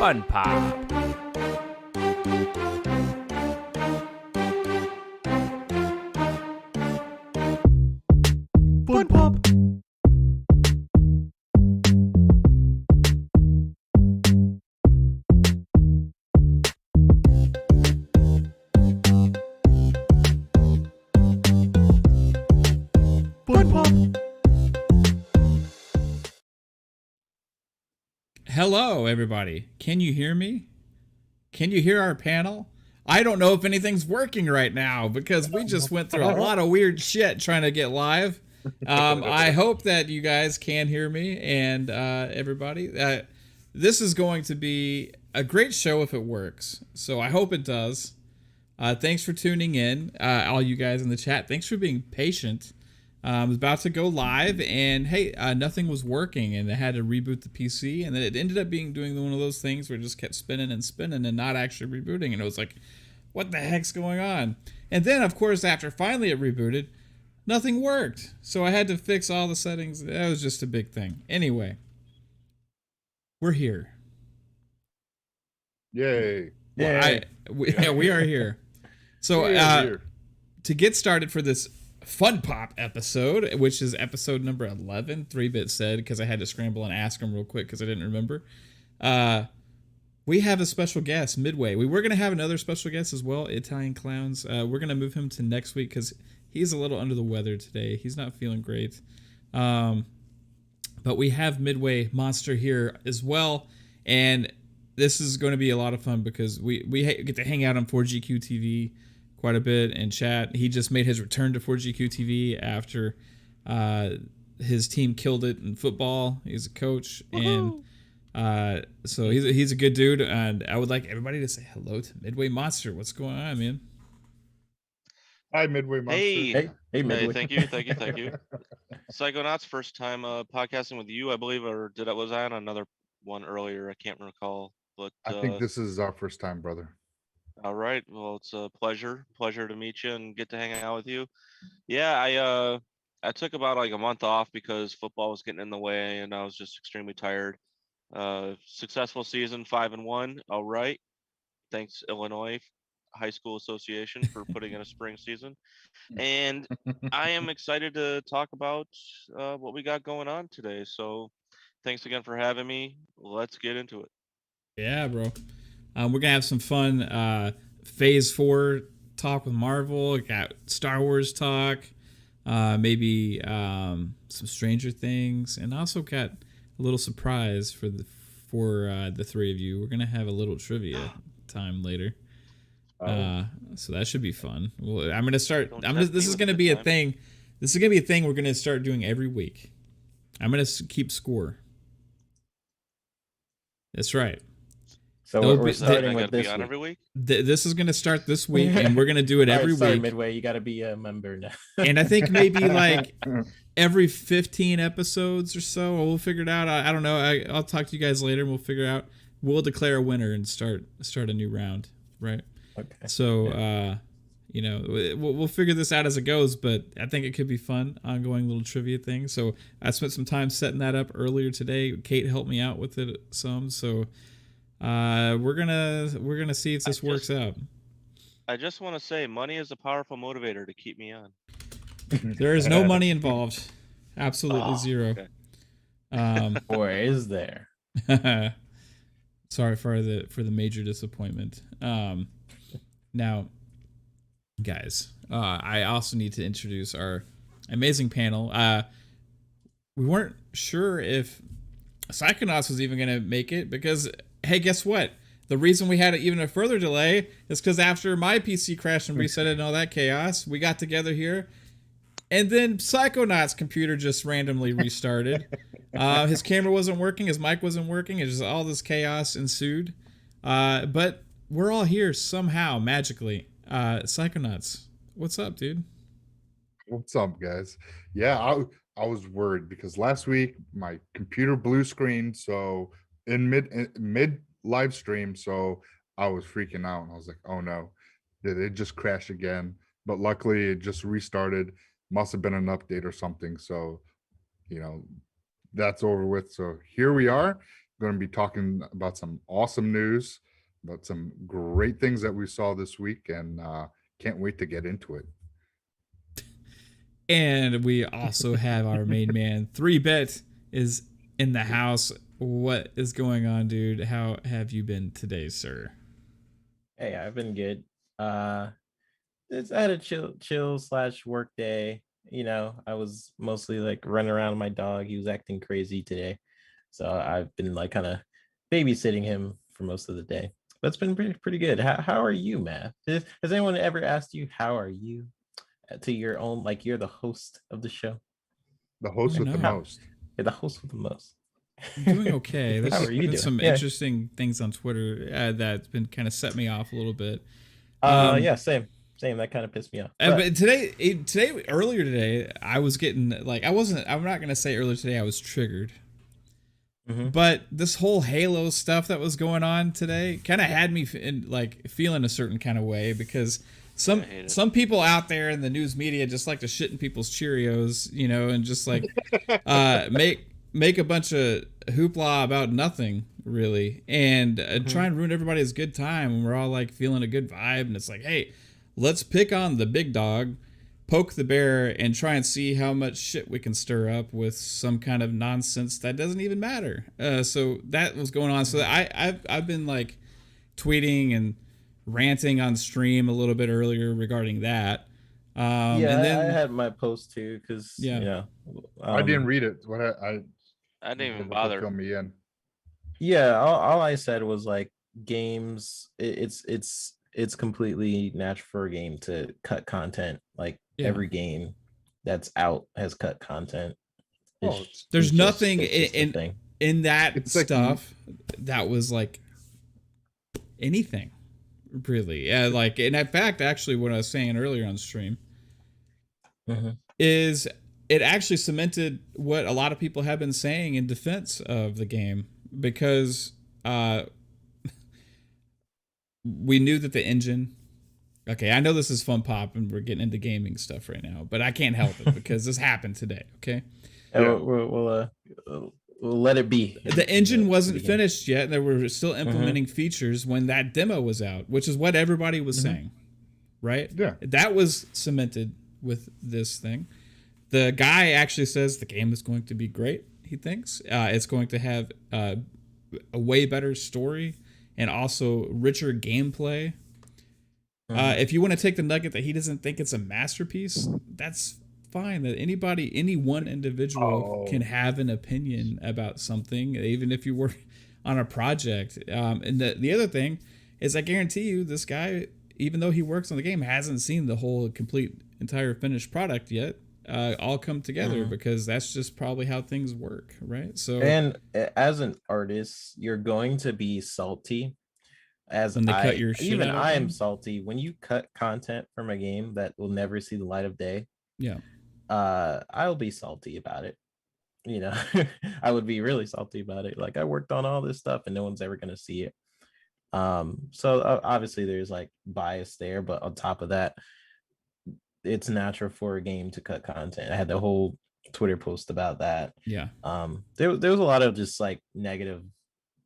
FunPop. FunPop. FunPop. Hello, everybody. Can you hear me? Can you hear our panel? I don't know if anything's working right now because we just went through a lot of weird shit trying to get live. I hope that you guys can hear me and everybody. This is going to be a great show if it works. So I hope it does. Thanks for tuning in, all you guys in the chat. Thanks for being patient. I was about to go live, and hey, nothing was working, and I had to reboot the PC, and then it ended up doing one of those things where it just kept spinning and spinning and not actually rebooting, and it was like, what the heck's going on? And then, of course, after finally it rebooted, nothing worked, so I had to fix all the settings. That was just a big thing. Anyway, we're here. Yay. Well, we are here. So, to get started for this FunPop episode, which is episode number 11, 3-Bit said, because I had to scramble and ask him real quick because I didn't remember. We have a special guest, Midway. We were going to have another special guest as well, Italian Clowns. We're going to move him to next week because he's a little under the weather today. He's not feeling great. But we have Midway Monster here as well, and this is going to be a lot of fun because we get to hang out on 4GQ TV quite a bit and chat. He just made his return to 4GQ TV after his team killed it in football. He's a coach. Woohoo! And so he's a good dude, and I would like everybody to say hello to Midway Monster. What's going on, man? Hi, Midway Monster. Hey, Midway. Thank you. Psychonauts, first time podcasting with you, I believe, or was I on another one earlier? I can't recall, but I think this is our first time, brother. All right. Well, it's a pleasure to meet you and get to hang out with you. Yeah, I took about like a month off because football was getting in the way and I was just extremely tired. Successful season, 5-1. All right. Thanks, Illinois High School Association, for putting in a spring season. And I am excited to talk about what we got going on today. So thanks again for having me. Let's get into it. Yeah, bro. We're going to have some fun Phase 4 talk with Marvel. We got Star Wars talk, maybe some Stranger Things, and also got a little surprise for the three of you. We're going to have a little trivia time later. So that should be fun. Well, I'm going to start. This is going to be a thing. This is going to be a thing we're going to start doing every week. I'm going to keep score. That's right. So we're starting with this every week. This is going to start this week, and we're going to do it every week. Midway, you got to be a member now. And I think maybe like every 15 episodes or so, we'll figure it out. I don't know. I'll talk to you guys later, and we'll figure out. We'll declare a winner and start a new round, right? Okay. So, we'll figure this out as it goes, but I think it could be fun, ongoing little trivia thing. So I spent some time setting that up earlier today. Kate helped me out with it some, so. We're gonna see if this works out. I just want to say, money is a powerful motivator to keep me on. There is no money involved. Absolutely zero. Okay. Or is there? Sorry for the major disappointment. Now, guys, I also need to introduce our amazing panel. We weren't sure if Psychonauts was even gonna make it because. Hey, guess what? The reason we had even a further delay is because after my PC crashed and reset and all that chaos, we got together here, and then Psychonauts' computer just randomly restarted. His camera wasn't working, his mic wasn't working, and just all this chaos ensued. But we're all here somehow, magically. Psychonauts, what's up, dude? What's up, guys? Yeah, I was worried because last week my computer blue screen, so in mid live stream, so I was freaking out and I was like, oh no, did it just crash again? But luckily it just restarted. Must have been an update or something, so that's over with. So here we are, going to be talking about some awesome news, about some great things that we saw this week, and can't wait to get into it. And we also have our main man, 3-Bit, is in the house. What is going on, dude? How have you been today, sir? Hey, I've been good. It's I had a chill/work day. I was mostly like running around with my dog. He was acting crazy today, so I've been like kind of babysitting him for most of the day. But it's been pretty good. How are you, Matt? Has anyone ever asked you how are you to your own, like you're the host of the show? The host with the most. You're the host with the most. I'm doing okay. There's How are you been doing? some interesting things on Twitter that's been kind of set me off a little bit. Yeah, same. That kind of pissed me off. But earlier today, I was getting like I'm not gonna say earlier today I was triggered. Mm-hmm. But this whole Halo stuff that was going on today kind of had me feeling a certain kind of way, because some people out there in the news media just like to shit in people's Cheerios, and just like make a bunch of hoopla about nothing really, and try and ruin everybody's good time when we're all like feeling a good vibe. And it's like, hey, let's pick on the big dog, poke the bear, and try and see how much shit we can stir up with some kind of nonsense that doesn't even matter. So that was going on. So I've been like tweeting and ranting on stream a little bit earlier regarding that. And then I had my post too, because I didn't read it. I didn't even bother. Fill me in. Yeah, all I said was like games. It's completely natural for a game to cut content. Like every game that's out has cut content. There's nothing in that stuff that was like anything really. Like, and in fact, actually, what I was saying earlier on stream is it actually cemented what a lot of people have been saying in defense of the game, because we knew that the engine. Okay, I know this is FunPop and we're getting into gaming stuff right now, but I can't help it because this happened today. Okay, we'll let it be. The engine wasn't finished yet, and they were still implementing features when that demo was out, which is what everybody was saying, right? Yeah, that was cemented with this thing. The guy actually says the game is going to be great. He thinks it's going to have a way better story and also richer gameplay. If you want to take the nugget that he doesn't think it's a masterpiece, that's fine. That any one individual can have an opinion about something, even if you work on a project. And the other thing is, I guarantee you, this guy, even though he works on the game, hasn't seen the whole entire finished product yet. All come together because that's just probably how things work, right? So, and as an artist, you're going to be salty. As when they cut your shit even out I am salty when you cut content from a game that will never see the light of day. Yeah, I'll be salty about it. I would be really salty about it. Like, I worked on all this stuff and no one's ever gonna see it. So obviously there's like bias there, but on top of that, it's natural for a game to cut content. I had the whole Twitter post about that. Yeah. There was a lot of just like negative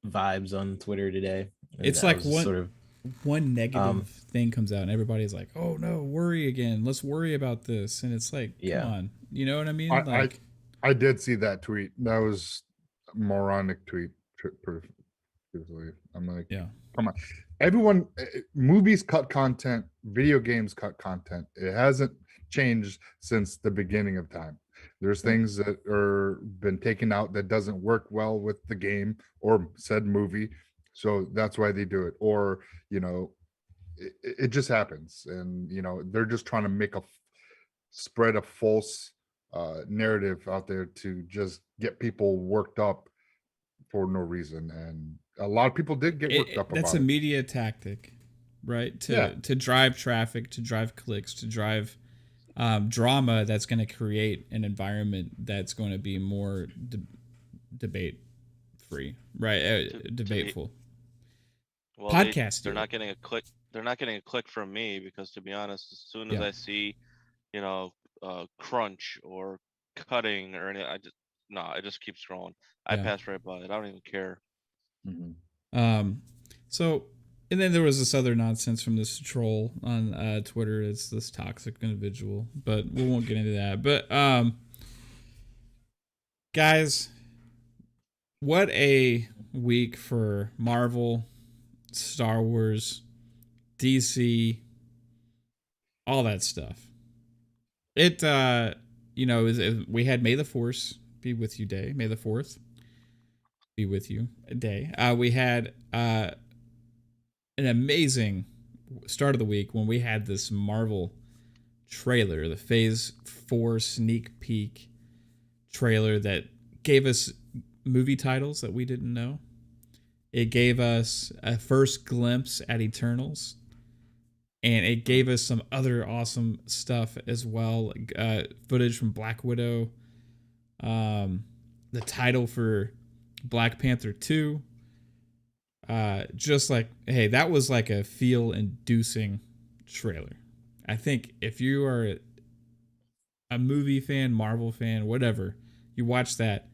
vibes on Twitter today. It's like one negative thing comes out and everybody's like, "Oh no, worry again. Let's worry about this." And it's like, come on, you know what I mean? I did see that tweet. That was a moronic tweet. I'm like, come on. Everyone, movies cut content, video games cut content. It hasn't changed since the beginning of time. There's things that are been taken out that doesn't work well with the game or said movie. So that's why they do it. Or, it just happens. And, they're just trying to spread a false narrative out there to just get people worked up for no reason. And a lot of people did get worked up about it. That's a media tactic, right? To drive traffic, to drive clicks, to drive drama that's going to create an environment that's going to be more debate free, right? Debateful. Well, podcast. They're not getting a click. They're not getting a click from me because, to be honest, as soon as I see, crunch or cutting or anything, I just keep scrolling. I pass right by it. I don't even care. So, and then there was this other nonsense from this troll on Twitter. It's this toxic individual, but we won't get into that. But guys, what a week for Marvel, Star Wars, DC, all that stuff. It we had May the Force be with you day. May the 4th be with you day. We had an amazing start of the week when we had this Marvel trailer, the Phase 4 sneak peek trailer that gave us movie titles that we didn't know. It gave us a first glimpse at Eternals, and it gave us some other awesome stuff as well, footage from Black Widow, the title for Black Panther 2. Just like, hey, that was like a feel-inducing trailer. I think if you are a movie fan, Marvel fan, whatever, you watch that,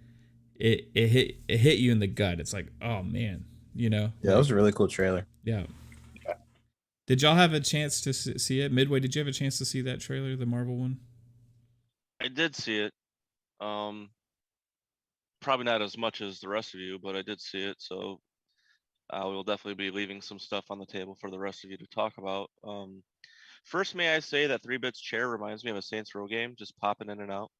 it hit you in the gut. It's like, oh man, you know. Yeah, that was a really cool trailer. Yeah. Did y'all have a chance to see it? Midway, did you have a chance to see that trailer, the Marvel one? I did see it. Probably not as much as the rest of you, but I did see it. So I will definitely be leaving some stuff on the table for the rest of you to talk about. First, may I say that 3-Bit's chair reminds me of a Saints Row game, just popping in and out.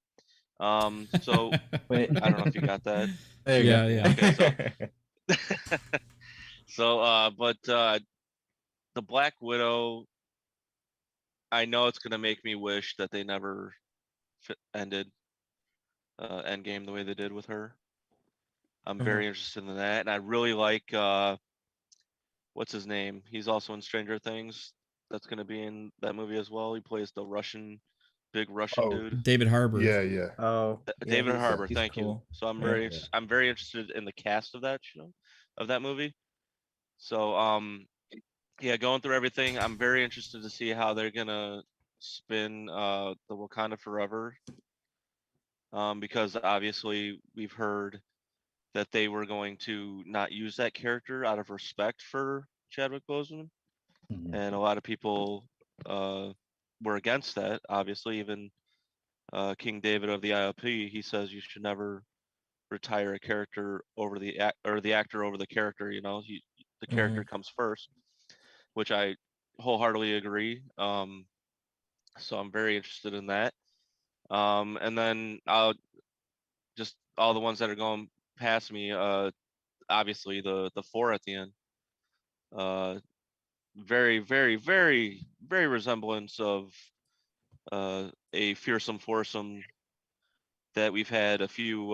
So Wait. I don't know if you got that. There you Yeah, go. yeah. Okay, but the Black Widow, I know it's gonna make me wish that they never ended Endgame the way they did with her. I'm very interested in that, and I really like what's his name? He's also in Stranger Things. That's gonna be in that movie as well. He plays the big Russian dude. David Harbour. Yeah. Oh, yeah, David Harbour. he's Thank you. cool. So I'm Yeah. I'm very interested in the cast of that show, of that movie. So yeah, going through everything, I'm very interested to see how they're gonna spin the Wakanda Forever. Because obviously we've heard that they were going to not use that character out of respect for Chadwick Boseman, and a lot of people were against that. Obviously, even King David of the ILP, he says you should never retire a character over the actor over the character. You know, the character comes first, which I wholeheartedly agree. So I'm very interested in that. And then I'll just all the ones that are going past me. Obviously the 4 at the end. Very, very, very, very resemblance of a fearsome foursome that we've had a few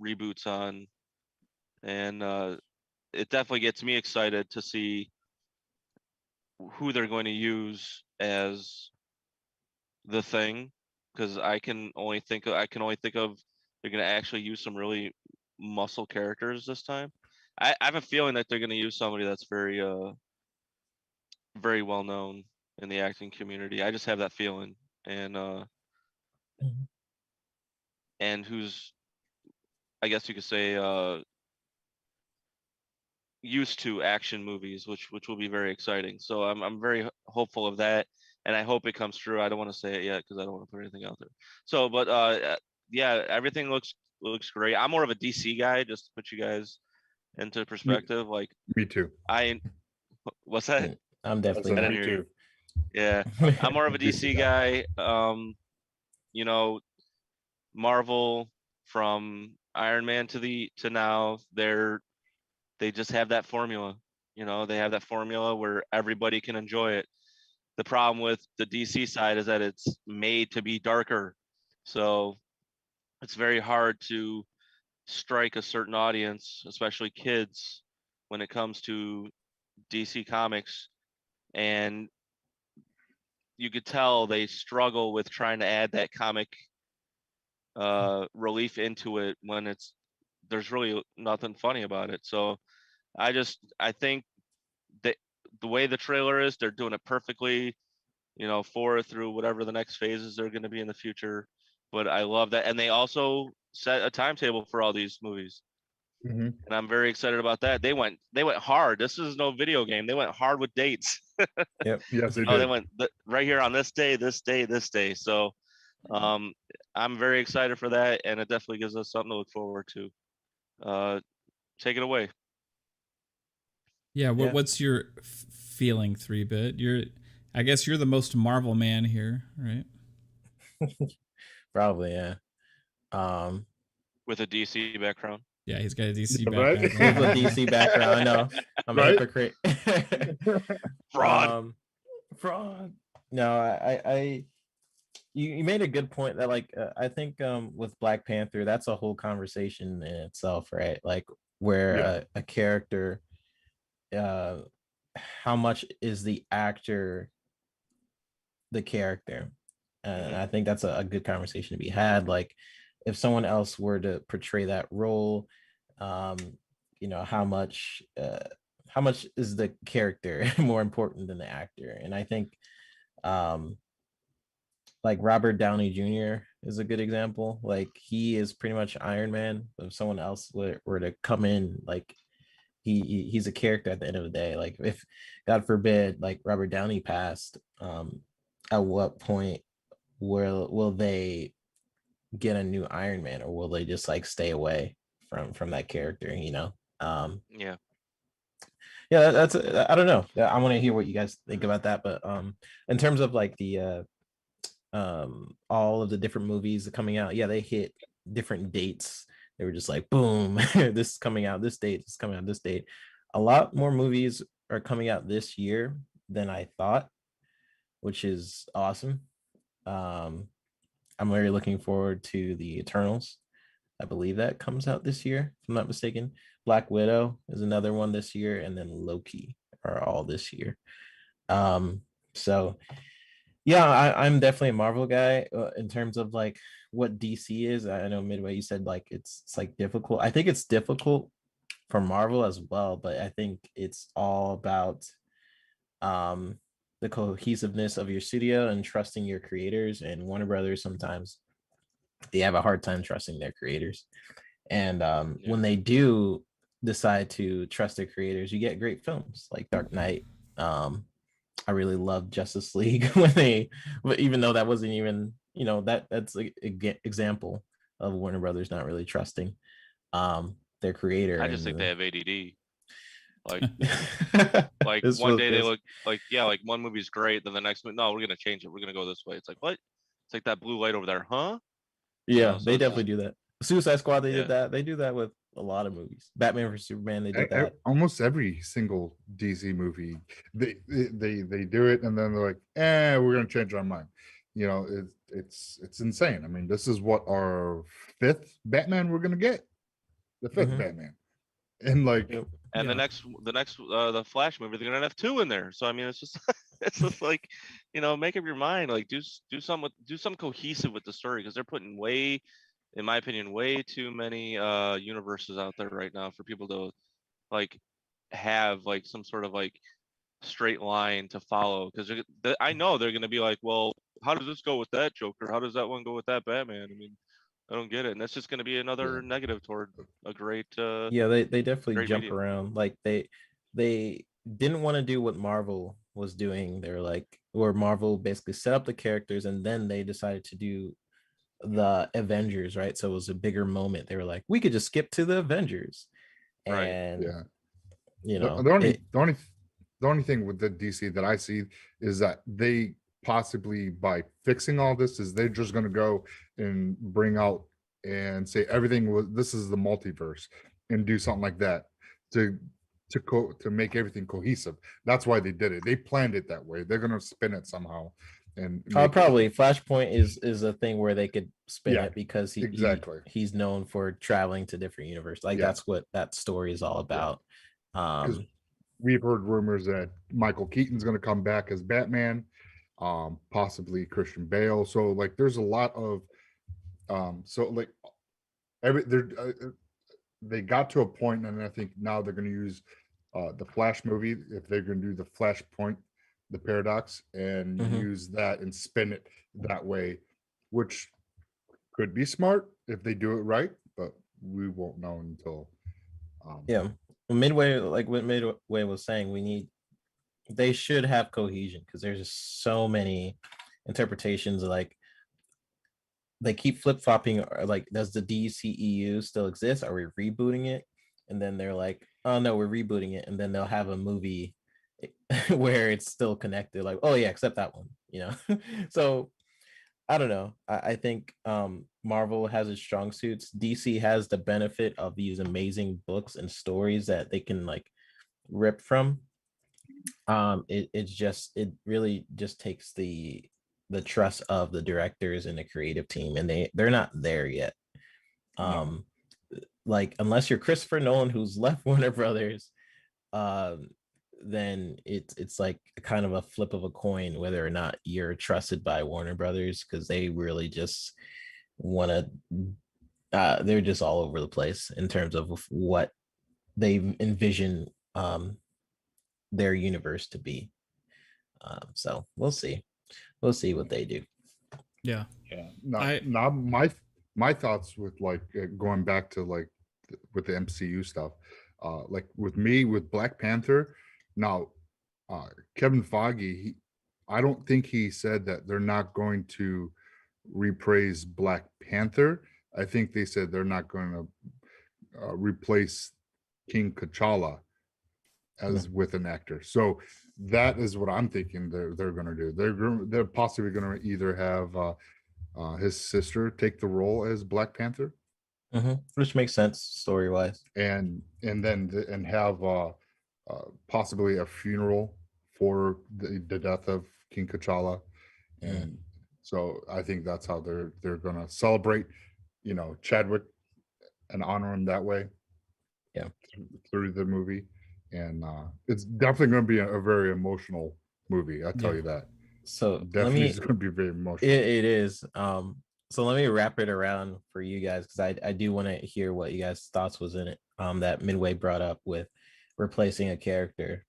reboots on, and it definitely gets me excited to see who they're going to use as the Thing, because I can only think of they're going to actually use some really muscle characters this time. I have a feeling that they're going to use somebody that's very very well known in the acting community. I just have that feeling, and who's, I guess you could say, used to action movies, which will be very exciting. So I'm very hopeful of that, and I hope it comes true. I don't want to say it yet because I don't want to put anything out there. So, but yeah, everything looks great. I'm more of a DC guy, just to put you guys into perspective. Like Me too. What's that? I'm definitely I not. me too. Yeah, I'm more of a DC guy. You know, Marvel, from Iron Man to now, they just have that formula. You know, they have that formula where everybody can enjoy it. The problem with the DC side is that it's made to be darker. So it's very hard to strike a certain audience, especially kids, when it comes to DC Comics. And you could tell they struggle with trying to add that comic relief into it when there's really nothing funny about it. So I think that the way the trailer is, they're doing it perfectly, you know, 4 through whatever the next phases are going to be in the future. But I love that. And they also set a timetable for all these movies. Mhm. and I'm very excited about that. They went hard. This is no video game. They went hard with dates. Yep. Yes, they Oh, they did. went right here on this day, this day, this day. So I'm very excited for that, and it definitely gives us something to look forward to. Take it away. Yeah, Yeah. what's your feeling, 3-bit? I guess you're the most Marvel man here, right? Probably, yeah. Um, With a DC background. Yeah, he's got a DC Yeah, right? background. with a DC background. I know. I'm a Right? hypocrite. Fraud. Fraud. No, I you made a good point that like I think with Black Panther, that's a whole conversation in itself, right? Like where Yeah. a character, how much is the actor the character? And I think that's a good conversation to be had. Like if someone else were to portray that role, you know, how much is the character more important than the actor? And I think like Robert Downey Jr. is a good example. Like he is pretty much Iron Man. If someone else were to come in, like he's a character at the end of the day. Like if God forbid, like Robert Downey passed, at what point will they get a new Iron Man, or will they just like stay away from that character? You know? Yeah. Yeah, that's I don't know. I want to hear what you guys think about that. But in terms of like the all of the different movies coming out, yeah, they hit different dates. They were just like boom, this is coming out this date, this is coming out this date. A lot more movies are coming out this year than I thought, which is awesome. I'm very looking forward to the Eternals. I believe that comes out this year, if I'm not mistaken. Black Widow is another one this year, and then Loki are all this year. So yeah, I'm definitely a Marvel guy in terms of like what DC is. I know Midway, you said like it's like difficult. I think it's difficult for Marvel as well, but I think it's all about um the cohesiveness of your studio and trusting your creators. And Warner Brothers sometimes they have a hard time trusting their creators. And when they do decide to trust their creators, you get great films like Dark Knight. I really love Justice League when they, but even though that wasn't even, you know, that's an example of Warner Brothers not really trusting their creator. I just think they have ADD. Like, like this one was day they this. look like, yeah, like one movie's great, then the next movie, no, we're gonna change it. We're gonna go this way. It's like, what? It's like that blue light over there, huh? You Yeah, know, so they it's definitely do that. Suicide Squad, they Yeah. did that. They do that with a lot of movies. Batman vs Superman, they did that. Almost every single DC movie, they do it, and then they're like, we're gonna change our mind. You know, it's insane. I mean, this is what our fifth Batman we're gonna get, the 5th Batman, and like, Yep. and Yeah. the next the Flash movie, they're gonna have 2 in there. So I mean, it's just it's just like, you know, make up your mind. Like do something cohesive with the story, because they're putting way, in my opinion, way too many universes out there right now for people to like have like some sort of like straight line to follow. Because I know they're gonna be like, well, how does this go with that Joker? How does that one go with that Batman? I mean, I don't get it, and that's just gonna be another negative toward a great Yeah, they definitely great jump medium. around. Like they didn't want to do what Marvel was doing. They're like, or Marvel basically set up the characters and then they decided to do the Avengers, right? So it was a bigger moment. They were like, we could just skip to the Avengers. Right. And yeah. you The, know, the only thing with the DC that I see is that they possibly, by fixing all this, is they're just gonna go and bring out and say everything was, this is the multiverse, and do something like that to to make everything cohesive. That's why they did it. They planned it that way. They're gonna spin it somehow, and probably Flashpoint is a thing where they could spin Yeah, it because exactly. he's known for traveling to different universes. Like Yeah. that's what that story is all about. Because we've heard rumors that Michael Keaton's going to come back as Batman, possibly Christian Bale. So like, there's a lot of, so like they got to a point, and I think now they're going to use the Flash movie, if they're going to do the Flashpoint, the paradox, and use that and spin it that way, which could be smart if they do it right, but we won't know until Yeah, Midway, like what Midway was saying, they should have cohesion because there's just so many interpretations. Like they keep flip flopping. Like, does the DCEU still exist? Are we rebooting it? And then they're like, oh no, we're rebooting it, and then they'll have a movie where it's still connected. Like, oh yeah, except that one, So I don't know. I think Marvel has its strong suits. DC has the benefit of these amazing books and stories that they can like rip from. It really just takes the trust of the directors and the creative team, and they're not there yet. Um, like unless you're Christopher Nolan, who's left Warner Brothers, um, then it's like kind of a flip of a coin whether or not you're trusted by Warner Brothers, because they really just want to. They're just all over the place in terms of what they envision their universe to be. So we'll see. We'll see what they do. Yeah. Not my thoughts with like going back to like with the MCU stuff. Like with me with Black Panther. Now, Kevin Feige, I don't think he said that they're not going to repraise Black Panther. I think they said they're not going to replace King T'Challa as with an actor. So that is what I'm thinking they're going to do. They're possibly going to either have his sister take the role as Black Panther, which makes sense story wise, and have possibly a funeral for the death of King T'Challa, and so I think that's how they're going to celebrate, Chadwick and honor him that way. Yeah, through the movie. And it's definitely going to be a very emotional movie. I tell you that. So definitely it's going to be very emotional. It is. So let me wrap it around for you guys, because I do want to hear what you guys' thoughts was in it. That Midway brought up with replacing a character.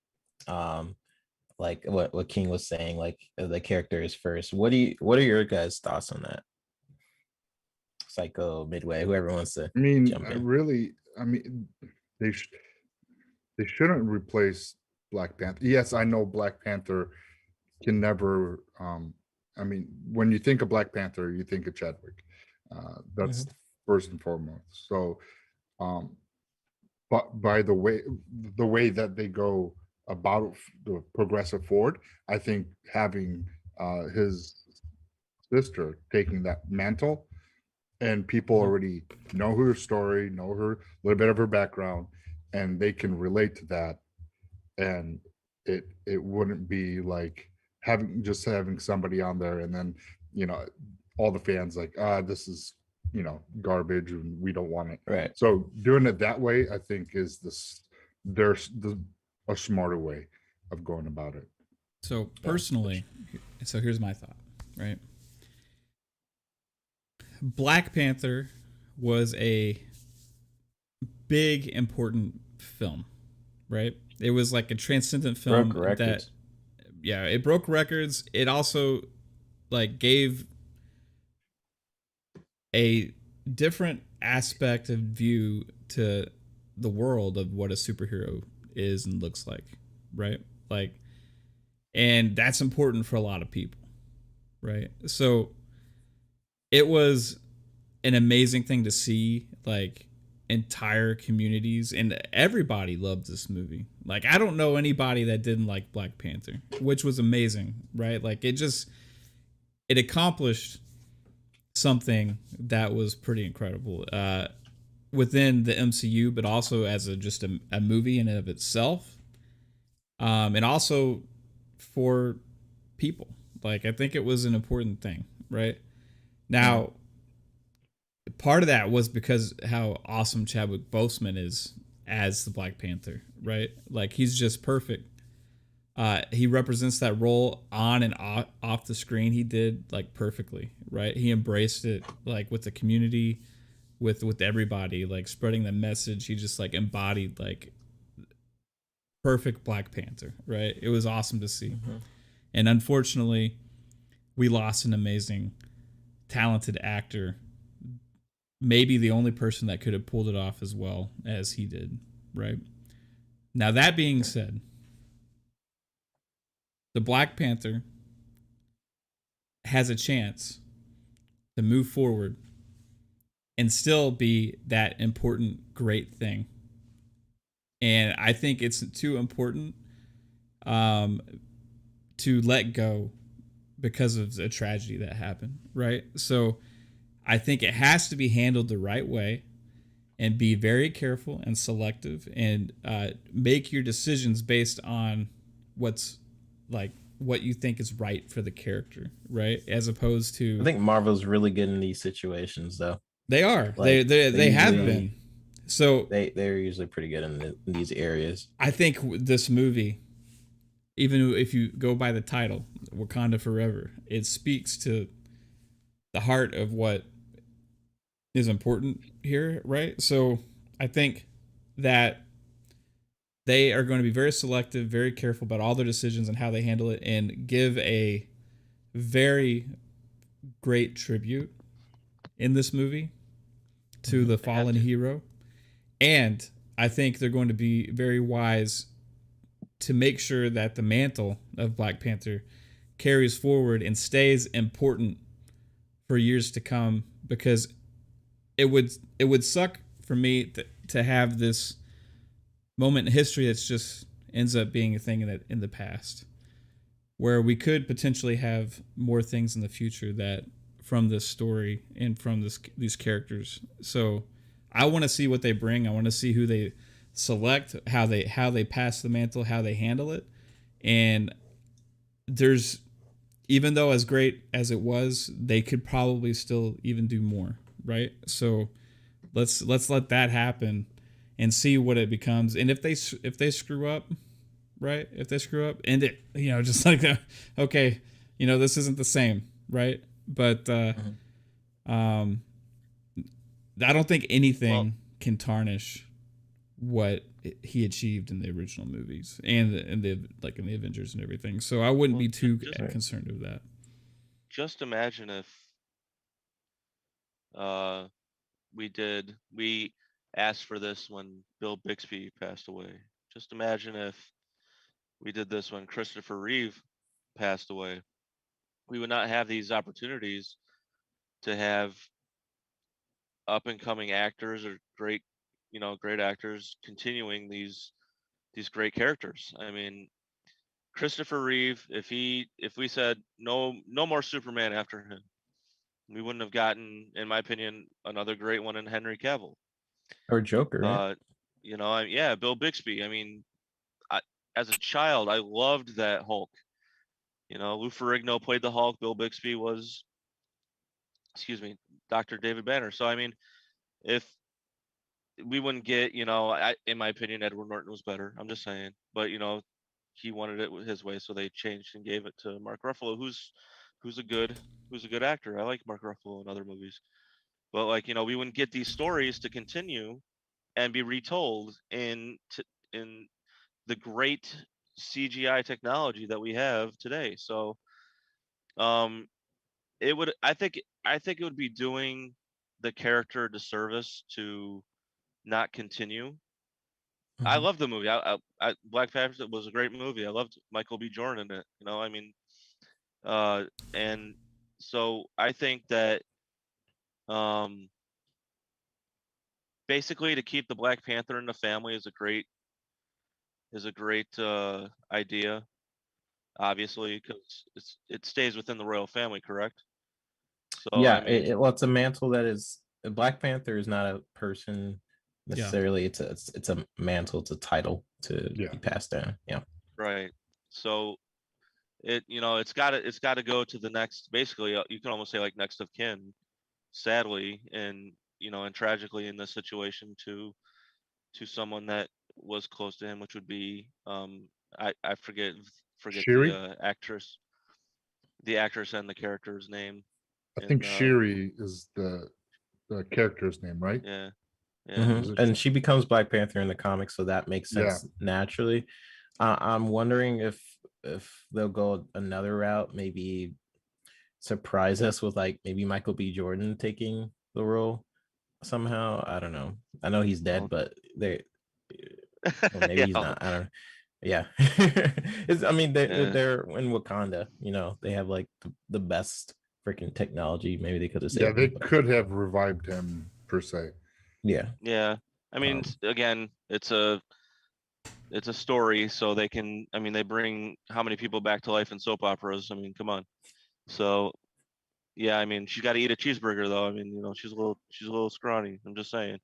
Like what King was saying, like the character is first. What are your guys' thoughts on that? Psycho, Midway, whoever wants to. I mean, really, they shouldn't replace Black Panther. Yes, I know Black Panther can never. When you think of Black Panther, you think of Chadwick. That's first and foremost. So, but by the way that they go about the progressive forward, I think having his sister taking that mantle, and people already know her story, know her a little bit of her background, and they can relate to that, and it wouldn't be like having somebody on there and then all the fans like this is garbage and we don't want it. Right. So doing it that way, I think is a smarter way of going about it. So personally, so here's my thought, right? Black Panther was a big, important film, right? It was like a transcendent film that, it broke records. It also like gave a different aspect of view to the world of what a superhero is and looks like, right? Like, and that's important for a lot of people, right? So it was an amazing thing to see, like entire communities and everybody loved this movie. Like, I don't know anybody that didn't like Black Panther, which was amazing, right? Like it accomplished something that was pretty incredible within the MCU, but also as just a movie in and of itself. And also for people. Like, I think it was an important thing, right? Now, part of that was because how awesome Chadwick Boseman is as the Black Panther, right? Like, he's just perfect. He represents that role on and off the screen. He did like perfectly, right? He embraced it, like with the community, with everybody, like spreading the message. He just like embodied like perfect Black Panther, right? It was awesome to see. And unfortunately, we lost an amazing, talented actor. Maybe the only person that could have pulled it off as well as he did, right? Now, that being said, the Black Panther has a chance to move forward and still be that important, great thing. And I think it's too important to let go because of a tragedy that happened, right? So I think it has to be handled the right way and be very careful and selective and make your decisions based on what's like what you think is right for the character, right? As opposed to, I think Marvel's really good in these situations, though. They are. Like, they have been. So they're usually pretty good in these areas. I think this movie, even if you go by the title, Wakanda Forever, it speaks to the heart of what is important here, right? So I think that they are going to be very selective, very careful about all their decisions and how they handle it, and give a very great tribute in this movie to the fallen hero. And I think they're going to be very wise to make sure that the mantle of Black Panther carries forward and stays important for years to come, because it would suck for me to have this moment in history that's just ends up being a thing in the past, where we could potentially have more things in the future that from this story and from these characters. So I want to see what they bring. I want to see who they select, how they pass the mantle, how they handle it. And there's, even though as great as it was, they could probably still even do more, right? So let's let that happen and see what it becomes. And if they screw up, right? If they screw up, and it, just like okay, this isn't the same, right? But I don't think anything can tarnish what he achieved in the original movies and in the Avengers and everything. So I wouldn't be too concerned with that. Just imagine if we asked for this when Bill Bixby passed away. Just imagine if we did this when Christopher Reeve passed away. We would not have these opportunities to have up and coming actors or great actors continuing these great characters. I mean, Christopher Reeve, if we said no more Superman after him, we wouldn't have gotten, in my opinion, another great one in Henry Cavill or Joker. Right? Bill Bixby. I mean, as a child, I loved that Hulk. Lou Ferrigno played the Hulk. Bill Bixby was, Dr. David Banner. So I mean, if we wouldn't get, in my opinion, Edward Norton was better. I'm just saying, but he wanted it his way, so they changed and gave it to Mark Ruffalo, who's a good actor. I like Mark Ruffalo in other movies, but we wouldn't get these stories to continue and be retold in the great CGI technology that we have today. So, it would, I think it would be doing the character a disservice to not continue. I love the movie. Black Panther was a great movie. I loved Michael B. Jordan in it. I mean, and so I think that, basically to keep the Black Panther in the family is a great idea. Obviously, because it stays within the royal family, correct? So yeah, I mean, it's a mantle that is. Black Panther is not a person necessarily. Yeah. It's a mantle. It's a title to be passed down. Yeah. Right. So it's got to go to the next. Basically, you can almost say like next of kin. Sadly, and and tragically in this situation to someone that was close to him, which would be I forget Shiri? the actress and the character's name. I think Shiri is the character's name, right? Yeah. And she becomes Black Panther in the comics, so that makes sense naturally. I'm wondering if they'll go another route, maybe surprise us with maybe Michael B. Jordan taking the role somehow. I don't know. I know he's dead, but Well, maybe he's not. I don't know. Yeah. I mean, they're in Wakanda, you know, they have like the best freaking technology. Maybe they could have saved they him. could have revived him per se. Yeah. Yeah. I mean, again, it's a story, so they can. I mean, they bring how many people back to life in soap operas? I mean, come on. So yeah, I mean, she's got to eat a cheeseburger though. I mean, you know, she's a little scrawny. I'm just saying.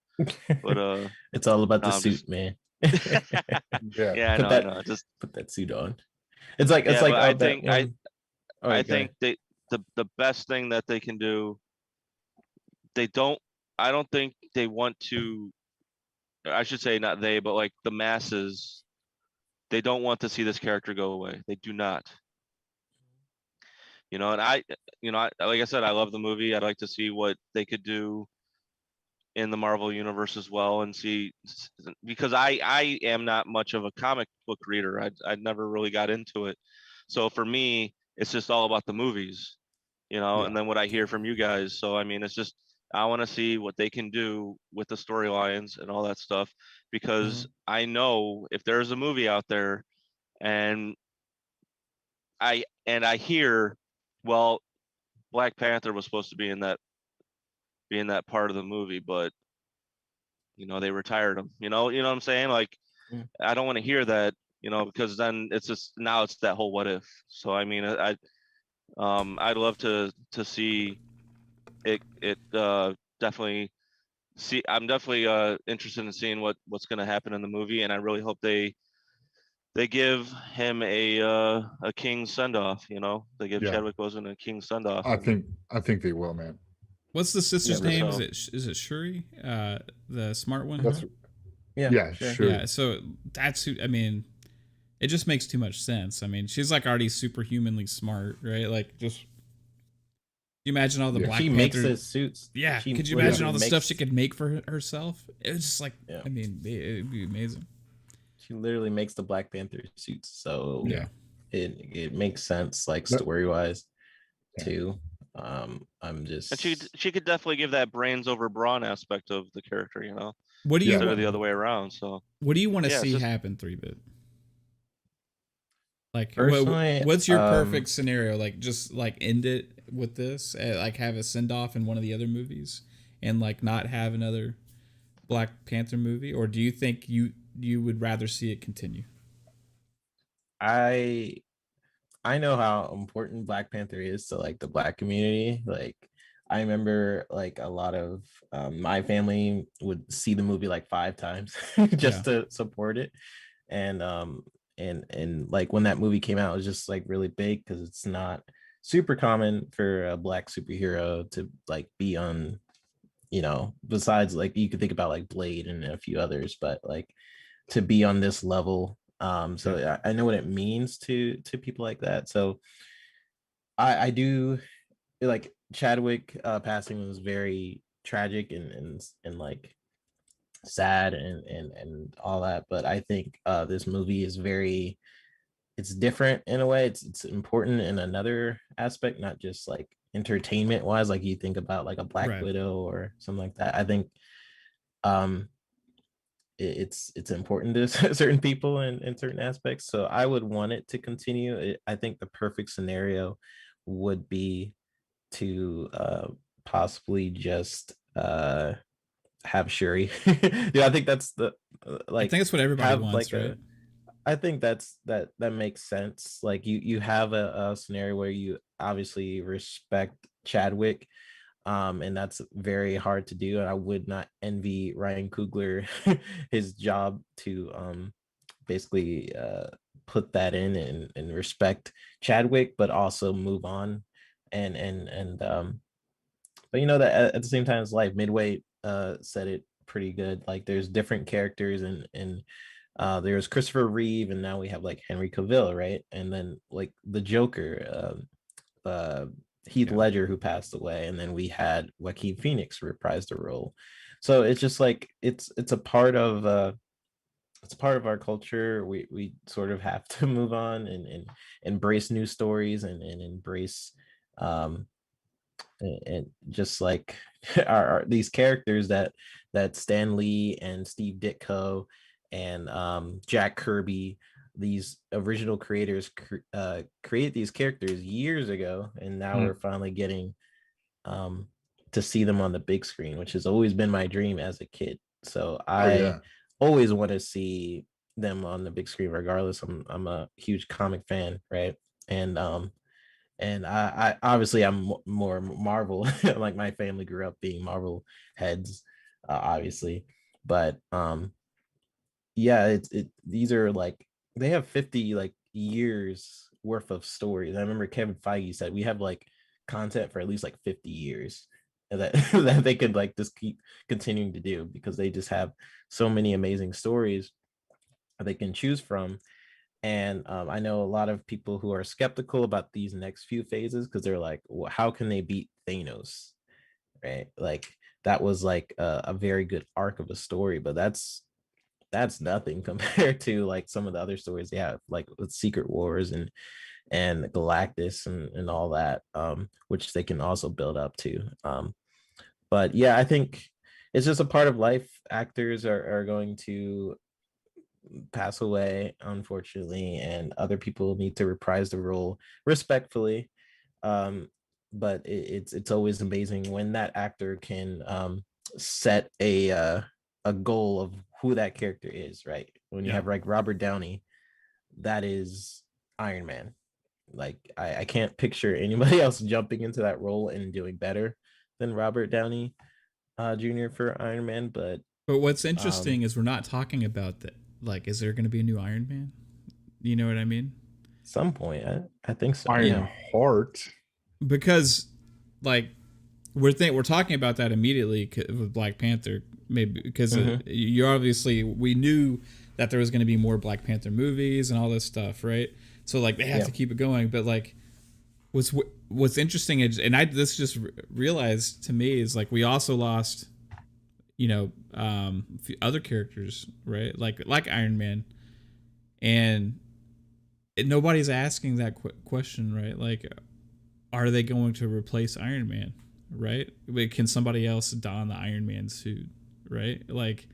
But It's all about no, the I'm suit, just man. Yeah. yeah, put I that know. Just put that suit on. It's yeah, like but I that think one. Oh, I wait, go think ahead. the best thing that they can do. They don't. I don't think they want to. I should say not they, but like the masses. They don't want to see this character go away. They do not. You know, and like I said, I love the movie. I'd like to see what they could do in the Marvel universe as well, and see, because I am not much of a comic book reader. I never really got into it, so for me, it's just all about the movies, you know. Yeah. And then what I hear from you guys. So I mean, it's just I want to see what they can do with the storylines and all that stuff, because I know if there's a movie out there, and I hear, well, Black Panther was supposed to be in that part of the movie, but you know they retired him. You know what I'm saying? Like, Mm. I don't want to hear that, you know, because then it's just now it's that whole what if. So I mean, I'd love to see it definitely see. I'm definitely interested in seeing what's going to happen in the movie, and I really hope they give him a king send off. You know, they give Yeah. Chadwick Boseman a king send off. I think they will, man. What's the sister's Yeah, name? so- Is it Shuri? The smart one? That's Yeah, sure. Yeah, so that's who. I mean, it just makes too much sense. I mean, she's like already superhumanly smart, right? Like, just you imagine all the Yeah. Black she Panther. makes the suits. Yeah, She could you imagine literally all the stuff makes- she could make for herself? It's just like, Yeah. I mean, it'd be amazing. She literally makes the Black Panther suits, so Yeah. it makes sense, like But- story wise, Yeah. too. I'm just And she could definitely give that brains over brawn aspect of the character, you know, What do you instead of want? the other way around. So What do you want to Yeah, it's see just- happen, 3-bit? Like, Personally, what's your perfect scenario? Like, just like end it with this, like have a send off in one of the other movies, and like not have another Black Panther movie, or do you think you would rather see it continue? I know how important Black Panther is to like the Black community. Like, I remember like a lot of my family would see the movie like 5 times just to support it. And like when that movie came out, it was just like really big because it's not super common for a Black superhero to like be on, you know, besides like you could think about like Blade and a few others, but like to be on this level. So I know what it means to people like that. So I do like Chadwick passing was very tragic and like sad and all that, but I think this movie is very, it's different in a way. It's important in another aspect, not just like entertainment wise, like you think about like a Black Widow or something like that. I think um it's important to certain people in certain aspects, so I would want it to continue. I think the perfect scenario would be to possibly just have Shuri. Yeah, I think that's the like I think that's what everybody wants, like right? I think that makes sense. Like you have a scenario where you obviously respect Chadwick, and that's very hard to do. And I would not envy Ryan Coogler his job to basically put that in and respect Chadwick, but also move on. And but you know that at the same time, it's life. Midway said it pretty good. Like there's different characters and there's Christopher Reeve, and now we have like Henry Cavill, right? And then like the Joker, Heath Ledger, who passed away, and then we had Joaquin Phoenix reprise the role. So it's just like it's a part of our culture. We sort of have to move on and embrace new stories and embrace and just like these characters that Stan Lee and Steve Ditko and Jack Kirby. These original creators created these characters years ago, and now we're finally getting to see them on the big screen, which has always been my dream as a kid. So I always want to see them on the big screen, regardless. I'm a huge comic fan, right? And I obviously I'm more Marvel. Like my family grew up being Marvel heads, obviously. But yeah, these are like they have 50 like years worth of stories. I remember Kevin Feige said we have like content for at least like 50 years that that they could like just keep continuing to do because they just have so many amazing stories that they can choose from. And I know a lot of people who are skeptical about these next few phases because they're like, well, how can they beat Thanos? Right? Like that was like a very good arc of a story, but that's nothing compared to like some of the other stories they have, like with Secret Wars and Galactus and all that, which they can also build up to. But yeah, I think it's just a part of life. Actors are going to pass away, unfortunately, and other people need to reprise the role respectfully. But it's always amazing when that actor can set a goal of who that character is, right? When you have like Robert Downey, that is Iron Man. Like I can't picture anybody else jumping into that role and doing better than Robert Downey Jr. for Iron Man. But what's interesting is we're not talking about that. Like, is there going to be a new Iron Man? You know what I mean? Some point, I think so. Iron Heart. Because, like, we're talking about that immediately with Black Panther, maybe because you obviously we knew that there was going to be more Black Panther movies and all this stuff, right? So like they have to keep it going. But like, what's interesting is, and I this just realized to me is like we also lost, you know, other characters, right? Like Iron Man, and nobody's asking that question, right? Like, are they going to replace Iron Man? Right? Can somebody else don the Iron Man suit? Right? Like,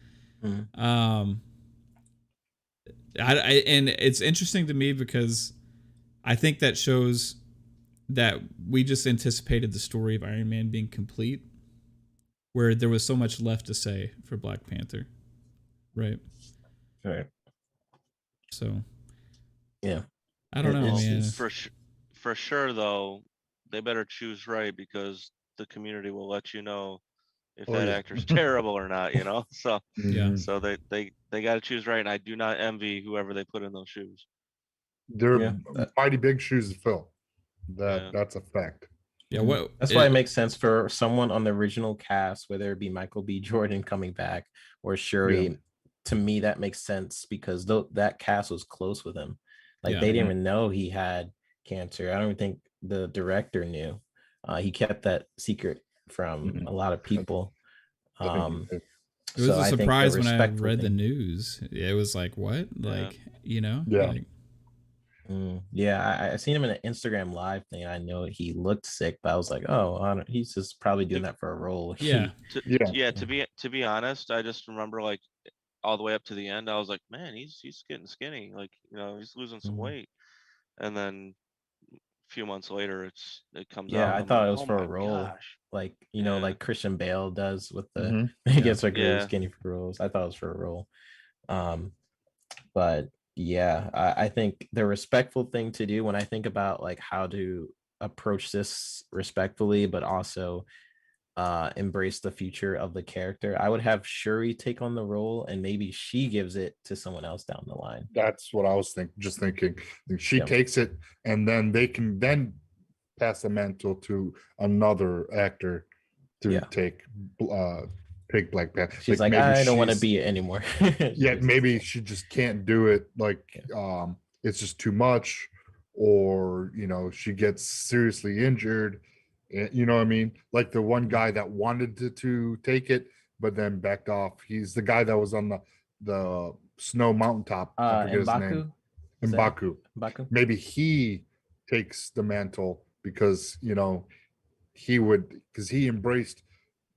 and it's interesting to me because I think that shows that we just anticipated the story of Iron Man being complete, where there was so much left to say for Black Panther. Right. Right. So. Yeah. I don't know, man. For sure, though, they better choose right because the community will let you know if that actor's terrible or not, you know? So so they got to choose right, and I do not envy whoever they put in those shoes. They're mighty big shoes to fill. That's a fact. Yeah, that's why it makes sense for someone on the original cast, whether it be Michael B. Jordan coming back or Shuri. Yeah. To me, that makes sense because that cast was close with him. Like they didn't even know he had cancer. I don't even think the director knew. He kept that secret from a lot of people. It was a surprise when I read the news. It was like, what? Like, you know? Yeah. Like, I seen him in an Instagram live thing. I know he looked sick, but I was like, oh, he's just probably doing that for a role. To be honest, I just remember like all the way up to the end, I was like, man, he's getting skinny. Like, you know, he's losing some weight. And then a few months later, it comes out. I thought it was for a role. Gosh. Like, you know, like Christian Bale does with the he gets like really skinny for roles. I thought it was for a role. But I think the respectful thing to do when I think about like how to approach this respectfully, but also embrace the future of the character, I would have Shuri take on the role and maybe she gives it to someone else down the line. That's what I was thinking. She takes it and then they can then pass the mantle to another actor to take Black Panther. She's like I don't want to be it anymore. Maybe she just can't do it. Like it's just too much, or you know, she gets seriously injured. You know what I mean? Like the one guy that wanted to take it, but then backed off. He's the guy that was on the snow mountaintop. I forget his name. M'Baku. Maybe he takes the mantle because you know he embraced,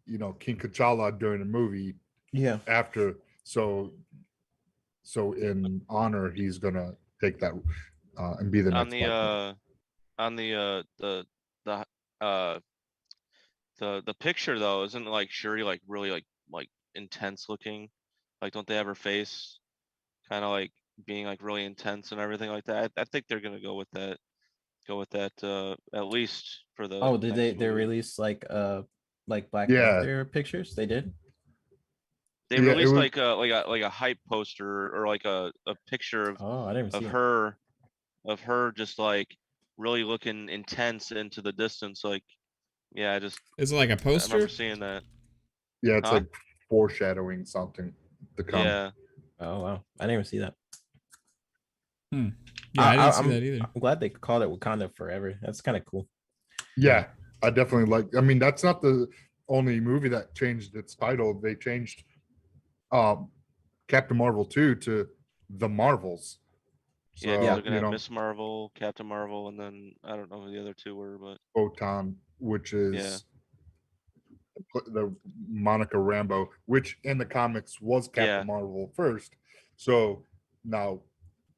you know, King T'Challa during the movie. Yeah. After, so So in honor, he's gonna take that and be the On next the Spider-Man. on the uh the picture though, isn't like Shuri like really like intense looking? Like, don't they have her face kind of like being like really intense and everything like that? I think they're gonna go with that. Go with that at least for the Oh, did next they movie. release like Black Yeah, Panther pictures? They did. They yeah, it released was. like a hype poster or like a picture Oh, I didn't of see it. her of her just like really looking intense into the distance. Like, yeah, Is it like a I remember poster? seeing that. Yeah, it's Huh? like foreshadowing something to come. Yeah. Oh wow, I didn't even see that. Yeah, I didn't see I'm that either. I'm glad they called it Wakanda Forever. That's kind of cool. Yeah, I definitely like. I mean, that's not the only movie that changed its title. They changed um Captain Marvel 2 to The Marvels. Yeah, because Yeah. they're So, gonna have Miss Marvel, Captain Marvel, and then I don't know who the other two were, but Photon, which yeah. is the Monica Rambeau, which in the comics was Captain Yeah. Marvel first. So now,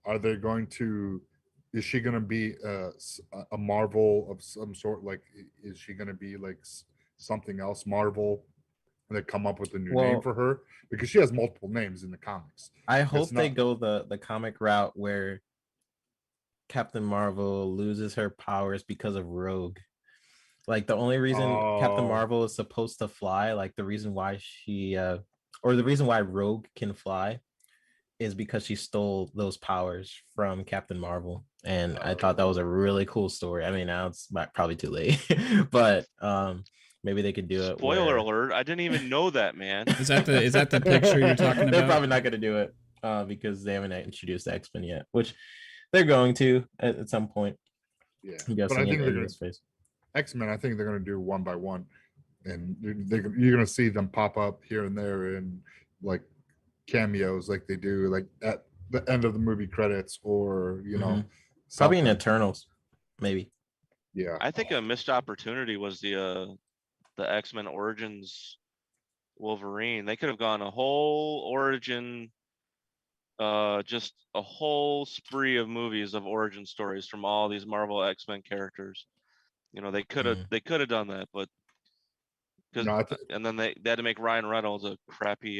are they going to? Is she going to be a Marvel of some sort? Like, is she going to be like something else Marvel? And they come up with a new name Well, for her because she has multiple names in the comics. I It's hope they not. go the comic route where Captain Marvel loses her powers because of Rogue. Like the only reason Captain Oh, Marvel is supposed to fly, like the reason why she or the reason why Rogue can fly is because she stole those powers from Captain Marvel. And I thought that was a really cool story. I mean, now it's probably too late, but maybe they could do it Spoiler where alert! I didn't even know that, man. Is that the picture you're talking they're about? probably not going to do it because they haven't introduced X-Men yet, which they're going to at some point. yeah. I'm But I guessing think they're in going this phase. X-Men. I think they're going to do one by one, and you're going to see them pop up here and there in like cameos, like they do, like at the end of the movie credits, or Probably in something. Eternals, maybe. Yeah. I think a missed opportunity was the X-Men Origins Wolverine. They could have gone a whole origin, just a whole spree of movies of origin stories from all these Marvel X-Men characters. They could have done that, but because No, and then they had to make Ryan Reynolds a crappy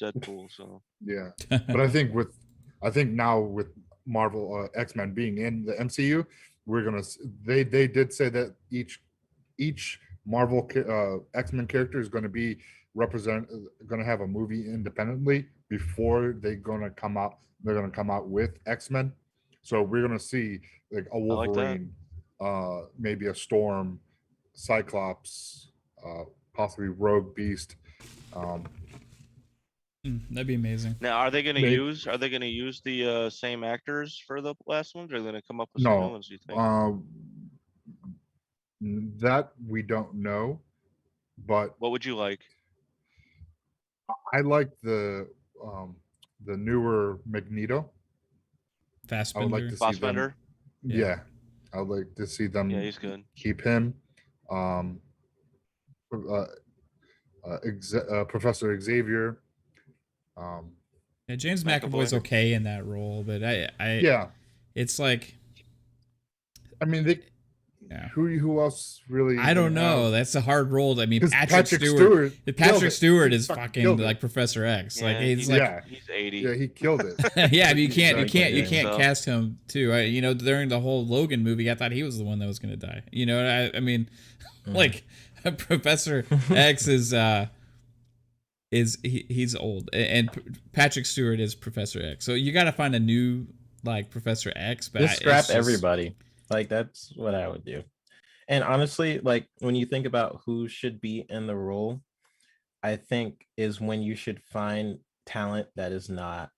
Deadpool. So yeah. But I think now with Marvel X-Men being in the MCU, we're gonna. They did say that each Marvel X-Men character is going to be going to have a movie independently before they're going to come out. They're going to come out with X-Men, so we're going to see like a I like that. Wolverine, maybe a Storm, Cyclops, possibly Rogue Beast. Um, That'd be amazing. Now, are they maybe, gonna use the same actors for the last ones, or are they gonna come up with some new no, ones? Do you think? that we don't know, but What would you like? I like the newer Magneto. I would like Fassbender. to see them. Fassbender? Yeah. Yeah, I would like to see Yeah, them he's good. keep him. Um, Professor Xavier. Um, Yeah, James McAvoy's McAvoy. okay in that role, but yeah, it's like, I mean, yeah. who else really? I don't know. That's a hard role. I mean, 'Cause Patrick Stewart. killed Patrick it. Stewart He is fucking fucking killed it. like Professor X. Yeah, Like he's he's 80. Yeah, he killed it. yeah. I mean, you He's can't like, so. cast him too. During the whole Logan movie, I thought he was the one that was gonna die. I mean, like Professor X he's old, and Patrick Stewart is Professor X. So you got to find a new like Professor X. But Just scrap everybody. Like that's what I would do. And honestly, like when you think about who should be in the role, I think is when you should find talent that is not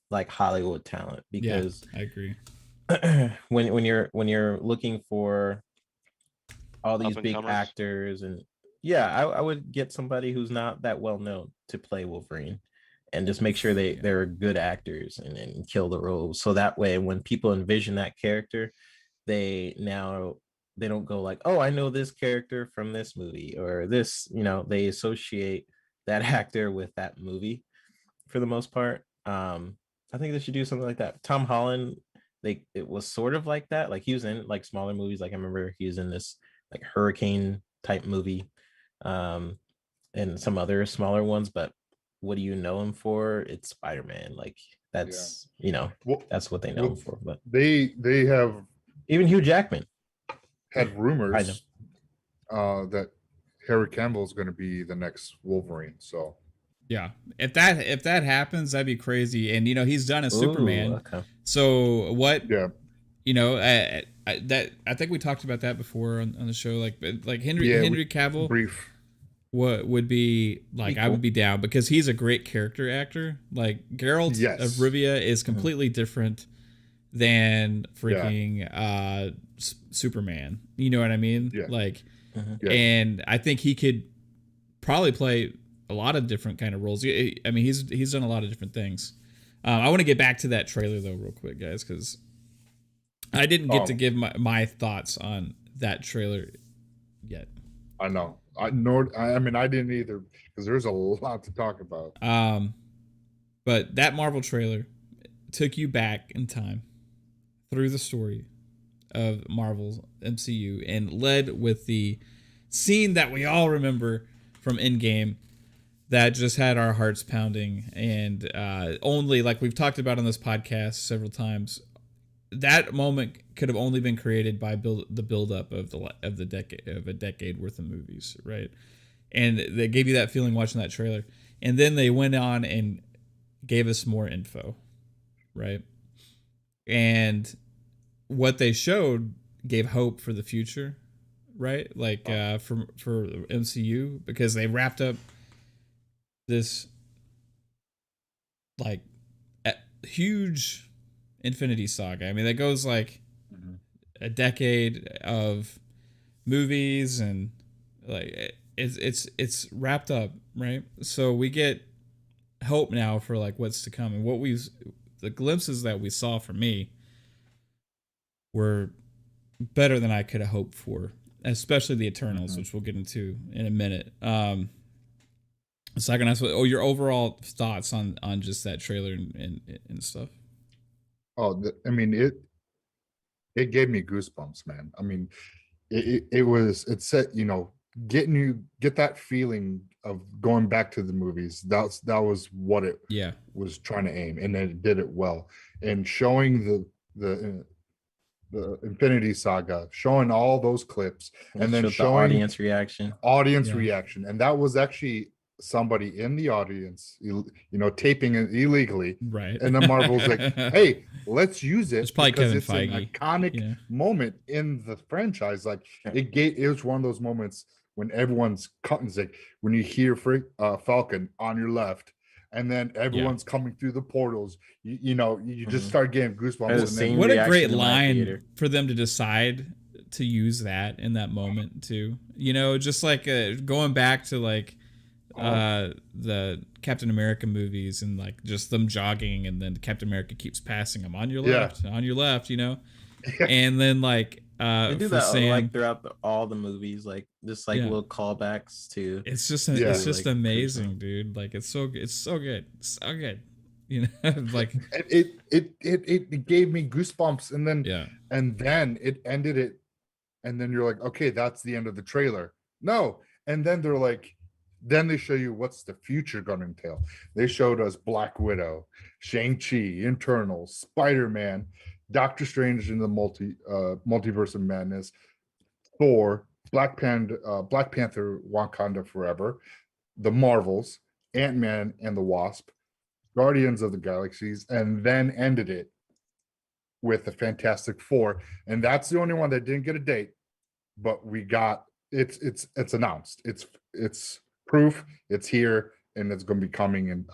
like Hollywood talent, because I agree. when you're looking for all these big Up-and-comers? actors, and yeah, I would get somebody who's not that well known to play Wolverine, and just make sure they're good actors and kill the role. So that way, when people envision that character, they don't go like, oh, I know this character from this movie or this, they associate that actor with that movie for the most part. I think they should do something like that. Tom Holland, it was sort of like that. Like he was in like smaller movies. Like I remember he was in this like hurricane type movie, um, and some other smaller ones. But what do you know him for? It's Spider-Man. Like that's Well, that's what they know him for. But they have even Hugh Jackman had I know. rumors that Harry Cavill is going to be the next Wolverine. So Yeah, if that happens, that'd be crazy. And he's done a Superman. Okay. So what? yeah, I think we talked about that before on the show. Like Henry Cavill. brief. What would be like? Be I would cool. be down because he's a great character actor. Like Geralt of Rivia is completely different than freaking Superman. You know what I mean? Yeah. Like, Yeah. and I think he could probably play a lot of different kind of roles. I mean, he's done a lot of different things. I want to get back to that trailer though, real quick, guys, because I didn't get to give my thoughts on that trailer yet. I know. I mean, I didn't either because there's a lot to talk about. But that Marvel trailer took you back in time through the story of Marvel's MCU and led with the scene that we all remember from Endgame that just had our hearts pounding. And only, like we've talked about on this podcast several times, that moment could have only been created by the buildup of a decade worth of movies, right? And they gave you that feeling watching that trailer, and then they went on and gave us more info, right? And what they showed gave hope for the future, right? Like for MCU, because they wrapped up this like huge Infinity Saga. I mean, that goes like a decade of movies, and like it's wrapped up, right? So we get hope now for like what's to come, and the glimpses that we saw for me were better than I could have hoped for, especially the Eternals, which we'll get into in a minute. So I can ask your overall thoughts on just that trailer and stuff. I mean, it gave me goosebumps, man. I mean, it said, get that feeling of going back to the movies. That was what it was trying to aim, and it did it well. And showing the Infinity Saga, showing all those clips, and then showing the audience reaction, and that was actually somebody in the audience, taping it illegally, right? And then Marvel's like, "Hey, let's use it." It's probably because Kevin it's Feige. An iconic moment in the franchise. Like it was one of those moments when everyone's cutting. Like when you hear Falcon on your left, and then everyone's coming through the portals. You just start getting goosebumps. What a great line for them to decide to use that in that moment too. Just like going back to like the Captain America movies, and like just them jogging, and then Captain America keeps passing them on your left, and then like they do that like throughout all the movies, like just like little callbacks to. It's just like, amazing, dude. Like it's so good, so good. Like it gave me goosebumps, and then it ended it, and then you're like, okay, that's the end of the trailer. No, and then they're like. Then they show you what's the future going to entail. They showed us Black Widow, Shang-Chi, Eternals, Spider-Man, Doctor Strange in the Multiverse of Madness, Thor, Black Panther, Wakanda Forever, the Marvels, Ant-Man and the Wasp, Guardians of the Galaxies, and then ended it with the Fantastic Four. And that's the only one that didn't get a date, but we got it's announced. It's proof, it's here, and it's going to be coming in.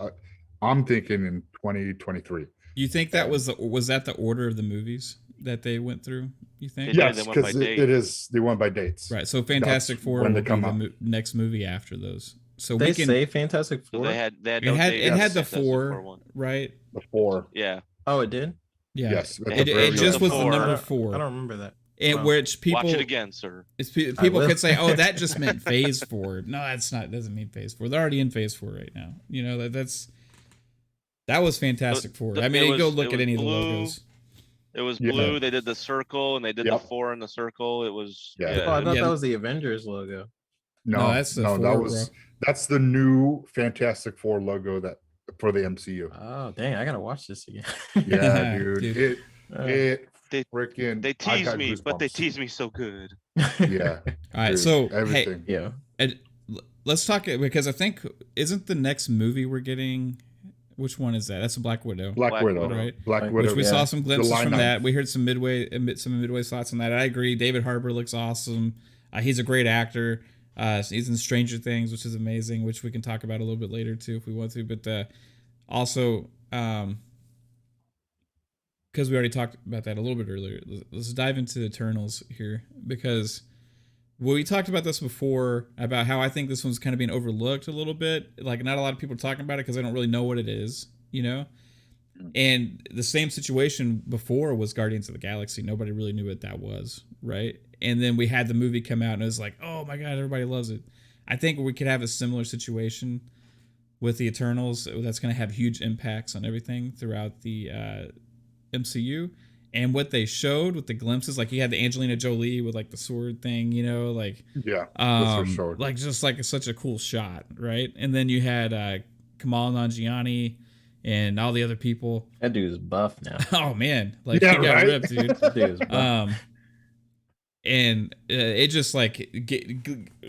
I'm thinking in 2023. You think that was that the order of the movies that they went through? You think? Yes, because it is. They went by dates, right? So Fantastic Four will be the next movie after those. So they say Fantastic Four. So they had it had the four, right? The four. Yeah. Oh, it did. Yeah. Yes. It just was the number 4. I don't remember that. In which people watch it again, sir. People could say, "Oh, that just meant Phase 4." No, that's not. It doesn't mean Phase 4. They're already in Phase 4 right now. That's That was Fantastic Four. I mean, you go look at any of the logos. It was blue. They did the circle and they did the 4 in the circle. It was I thought that was the Avengers logo. No, that's the 4, that's the new Fantastic Four logo that for the MCU. Oh dang, I gotta watch this again. Yeah, dude. They tease me, but they tease me so good. Yeah. All right, dude, so everything. Hey, yeah. Let's talk, because I think isn't the next movie we're getting, which one is that? That's a Black Widow. Black Widow, right? Black Widow. Which we saw some glimpses from that. We heard some midway thoughts on that. I agree. David Harbour looks awesome. He's a great actor. He's in Stranger Things, which is amazing, which we can talk about a little bit later too if we want to. But also, because we already talked about that a little bit earlier, let's dive into Eternals here, because we talked about this before about how I think this one's kind of being overlooked a little bit. Like, not a lot of people are talking about it because they don't really know what it is, you know? And the same situation before was Guardians of the Galaxy. Nobody really knew what that was, right? And then we had the movie come out and it was like, oh my God, everybody loves it. I think we could have a similar situation with the Eternals that's going to have huge impacts on everything throughout the MCU. And what they showed with the glimpses, like you had the Angelina Jolie with like the sword thing, you know, like like just like such a cool shot, right? And then you had Kamal Nanjiani and all the other people. That dude's buff now. Oh man, like he got ripped, dude. That dude's buff. And it just like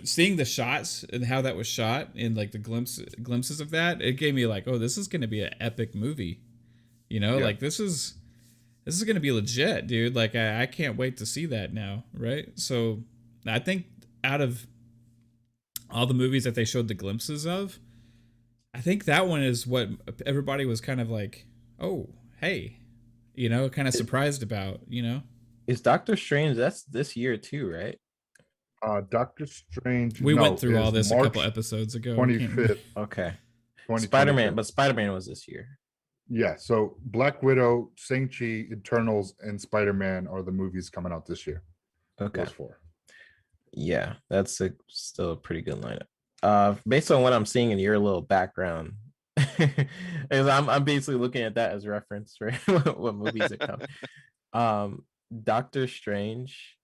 seeing the shots and how that was shot and like the glimpses of that, it gave me like, oh, this is going to be an epic movie, you know, like this is going to be legit, dude. Like, I can't wait to see that now, right? So, I think out of all the movies that they showed the glimpses of, I think that one is what everybody was kind of like, oh, hey, you know, kind of surprised about, you know? Is Doctor Strange, that's this year too, right? Doctor Strange. We went through all this March a couple episodes ago. 25th. Okay. Spider-Man, but Spider-Man was this year. Yeah, so Black Widow, Shang-Chi, Eternals, and Spider-Man are the movies coming out this year. Okay. Those 4. Yeah, that's still a pretty good lineup. Based on what I'm seeing in your little background, I'm basically looking at that as reference, right? What movies are coming. Doctor Strange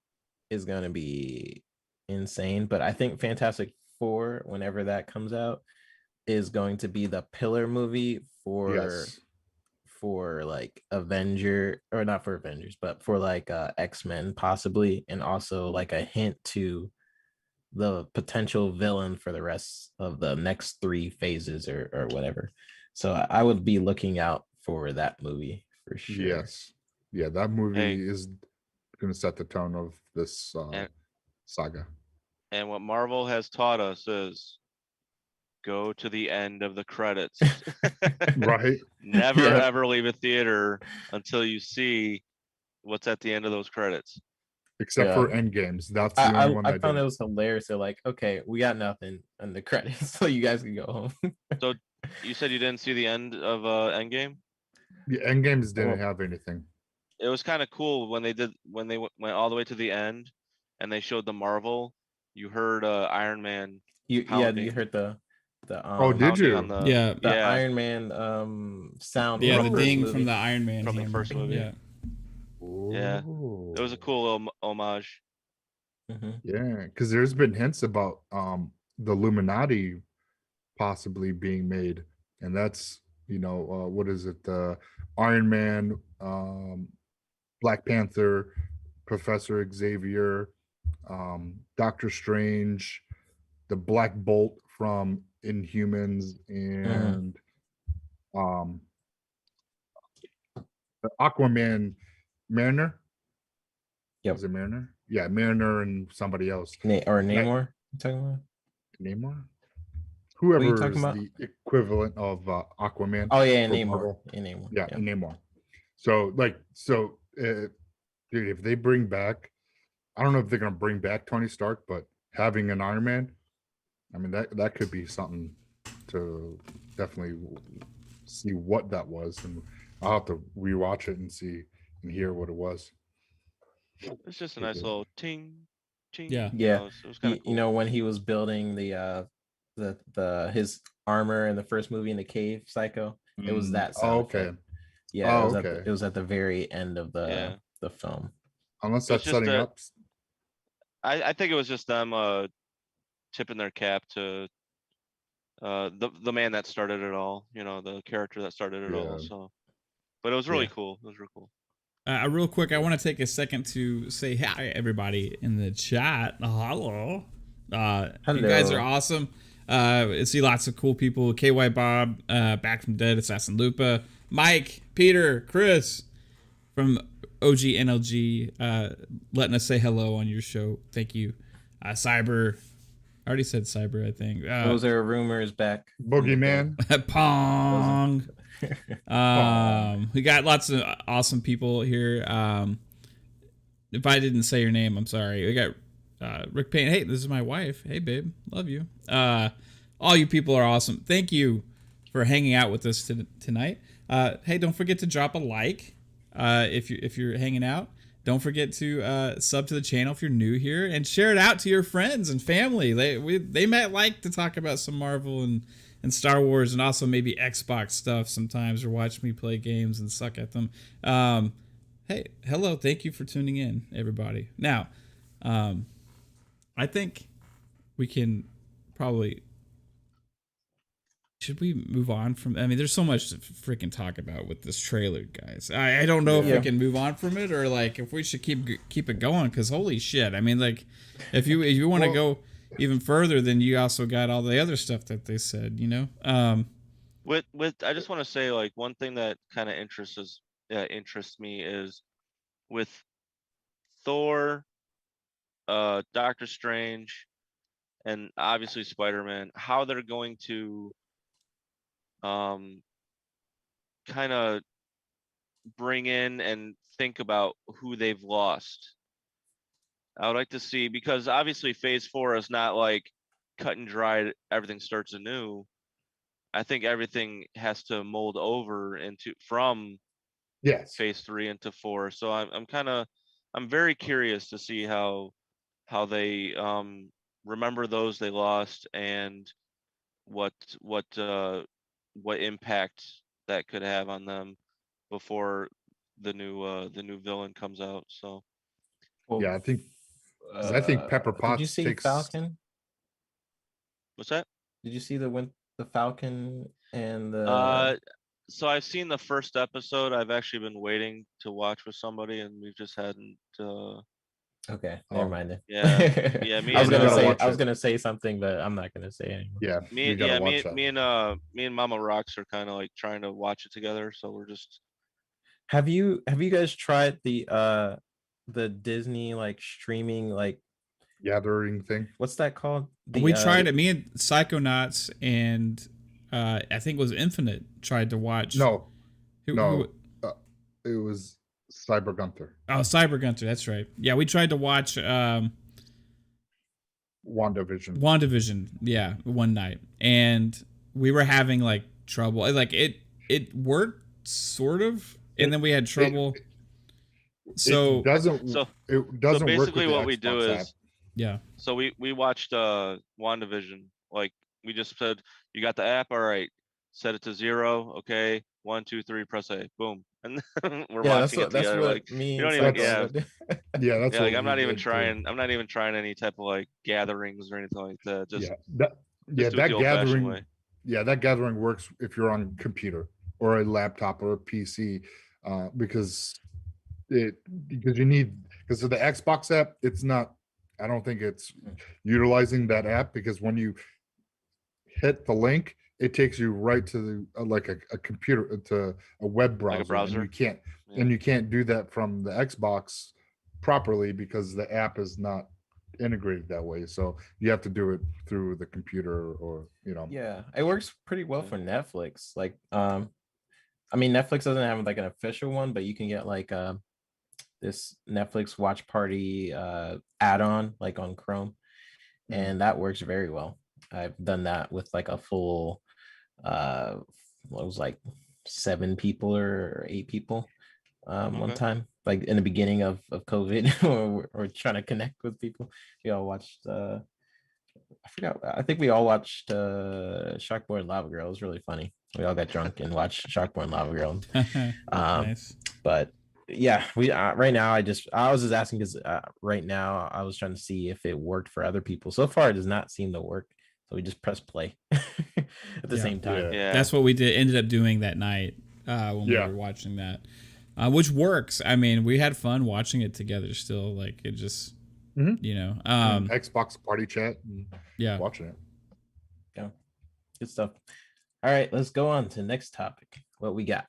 is going to be insane, but I think Fantastic Four, whenever that comes out, is going to be the pillar movie for like Avenger, or not for Avengers, but for like X-Men possibly, and also like a hint to the potential villain for the rest of the next 3 phases or whatever. So I would be looking out for that movie for sure. Yes. Yeah, that movie is going to set the tone of this saga. And what Marvel has taught us is go to the end of the credits. Right. Never ever leave a theater until you see what's at the end of those credits. Except for Endgames. That's the only one I found it was hilarious. They're like, okay, we got nothing in the credits, so you guys can go home. So you said you didn't see the end of Endgame? The Endgames didn't have anything. It was kind of cool when they went all the way to the end and they showed the Marvel. You heard Iron Man. You heard the did you? Iron Man sound. Yeah, the ding from the Iron Man from the first movie. Yeah. Yeah, it was a cool little homage. Mm-hmm. Yeah, because there's been hints about the Illuminati possibly being made, and that's what is it? Iron Man, Black Panther, Professor Xavier, Doctor Strange, the Black Bolt from Inhumans, and Aquaman. Mariner? Yep. Is it Mariner? Yeah, Mariner and somebody else. Namor? You talking about? Namor? Whoever is the equivalent of Aquaman. Oh yeah, Namor. Namor. Yeah, Namor. So dude, if they bring back, I don't know if they're gonna bring back Tony Stark, but having an Iron Man, I mean that could be something to definitely see what that was, and I'll have to rewatch it and see and hear what it was. It's just a nice little ting, ting. Yeah. Yeah. It was kind of cool. When he was building his armor in the first movie in the cave, Psycho, It was that Oh, sound okay. effect. Yeah, Oh, it okay. was at the very end of Yeah. the film. Unless It was that's just setting that up. I think it was just them tipping their cap to the man that started it all, the character that started it all. Yeah. So, but it was really Yeah. cool. It was real cool. Real quick, I want to take a second to say hi, everybody in the chat. Hello. You guys are awesome. I see lots of cool people. KY Bob, Back from Dead, Assassin Lupa, Mike, Peter, Chris from OG NLG, letting us say hello on your show. Thank you. Cyber. I already said Cyber, I think. Those are rumors back. Boogeyman. Pong. We got lots of awesome people here. If I didn't say your name, I'm sorry. We got Rick Payne. Hey, this is my wife. Hey, babe, love you. All you people are awesome. Thank you for hanging out with us tonight. Hey, don't forget to drop a like if you're hanging out. Don't forget to sub to the channel if you're new here, and share it out to your friends and family. They might like to talk about some Marvel and Star Wars, and also maybe Xbox stuff sometimes, or watch me play games and suck at them. Hey, hello, thank you for tuning in, everybody. Now, I think we can probably... Should we move on from... I mean, there's so much to freaking talk about with this trailer, guys. I don't know if we can move on from it, or like if we should keep it going, because holy shit. I mean, like, if you want to go even further, then you also got all the other stuff that they said, With I just want to say, like, one thing that kind of interests me is with Thor, Doctor Strange, and obviously Spider-Man, how they're going to kind of bring in and think about who they've lost. I would like to see, because obviously Phase 4 is not like cut and dried, everything starts anew. I think everything has to mold over from Phase 3 into 4. So I'm very curious to see how they remember those they lost, and what impact that could have on them before the new villain comes out. So Yeah, I think Pepper Potts did you see takes... Falcon? What's that? Did you see the Falcon and the... So I've seen the first episode. I've actually been waiting to watch with somebody, and we've just hadn't. Okay, never mind then. Yeah. I was gonna say something, but I'm not gonna say anymore. Yeah, me and Mama Rocks are kind of like trying to watch it together. So we're just... Have you guys tried the Disney like streaming like gathering thing? What's that called? We tried it. Me and Psychonauts and I think it was Infinite tried to watch. No, it was Cyber Gunther. Oh, Cyber Gunther, that's right. Yeah, we tried to watch WandaVision, yeah, one night, and we were having like trouble. Like it worked sort of, and then we had trouble. It doesn't basically work what we do is yeah. So we watched WandaVision. Like, we just said, you got the app, all right, set it to 0, okay, 1, 2, 3, press A, boom, and we're watching it together. Like, you don't even that's like, I'm not even trying any type of like gatherings or anything like that. Just that gathering works if you're on a computer or a laptop or a PC, because of the Xbox app, it's not... I don't think it's utilizing that app, because when you hit the link, it takes you right to the like a computer, to a web browser, like a browser. And you can't do that from the Xbox properly, because the app is not integrated that way. So you have to do it through the computer, or Yeah, it works pretty well for Netflix. Like, I mean, Netflix doesn't have like an official one, but you can get like this Netflix watch party add-on like on Chrome, and that works very well. I've done that with like a full it was like 7 people or 8 people one time, like in the beginning of COVID, or trying to connect with people. We all watched I forgot. I think we all watched Sharkboy and Lava Girl. It was really funny. We all got drunk and watched Sharkboy and Lava Girl. Nice. But yeah, we right now. I was just asking because right now I was trying to see if it worked for other people. So far, it does not seem to work. So we just press play at the same time. Yeah. That's what we ended up doing that night when we were watching that, which works. I mean, we had fun watching it together. Still, like it just, you know, Xbox party chat. And watching it. Yeah, good stuff. All right, let's go on to the next topic. What we got?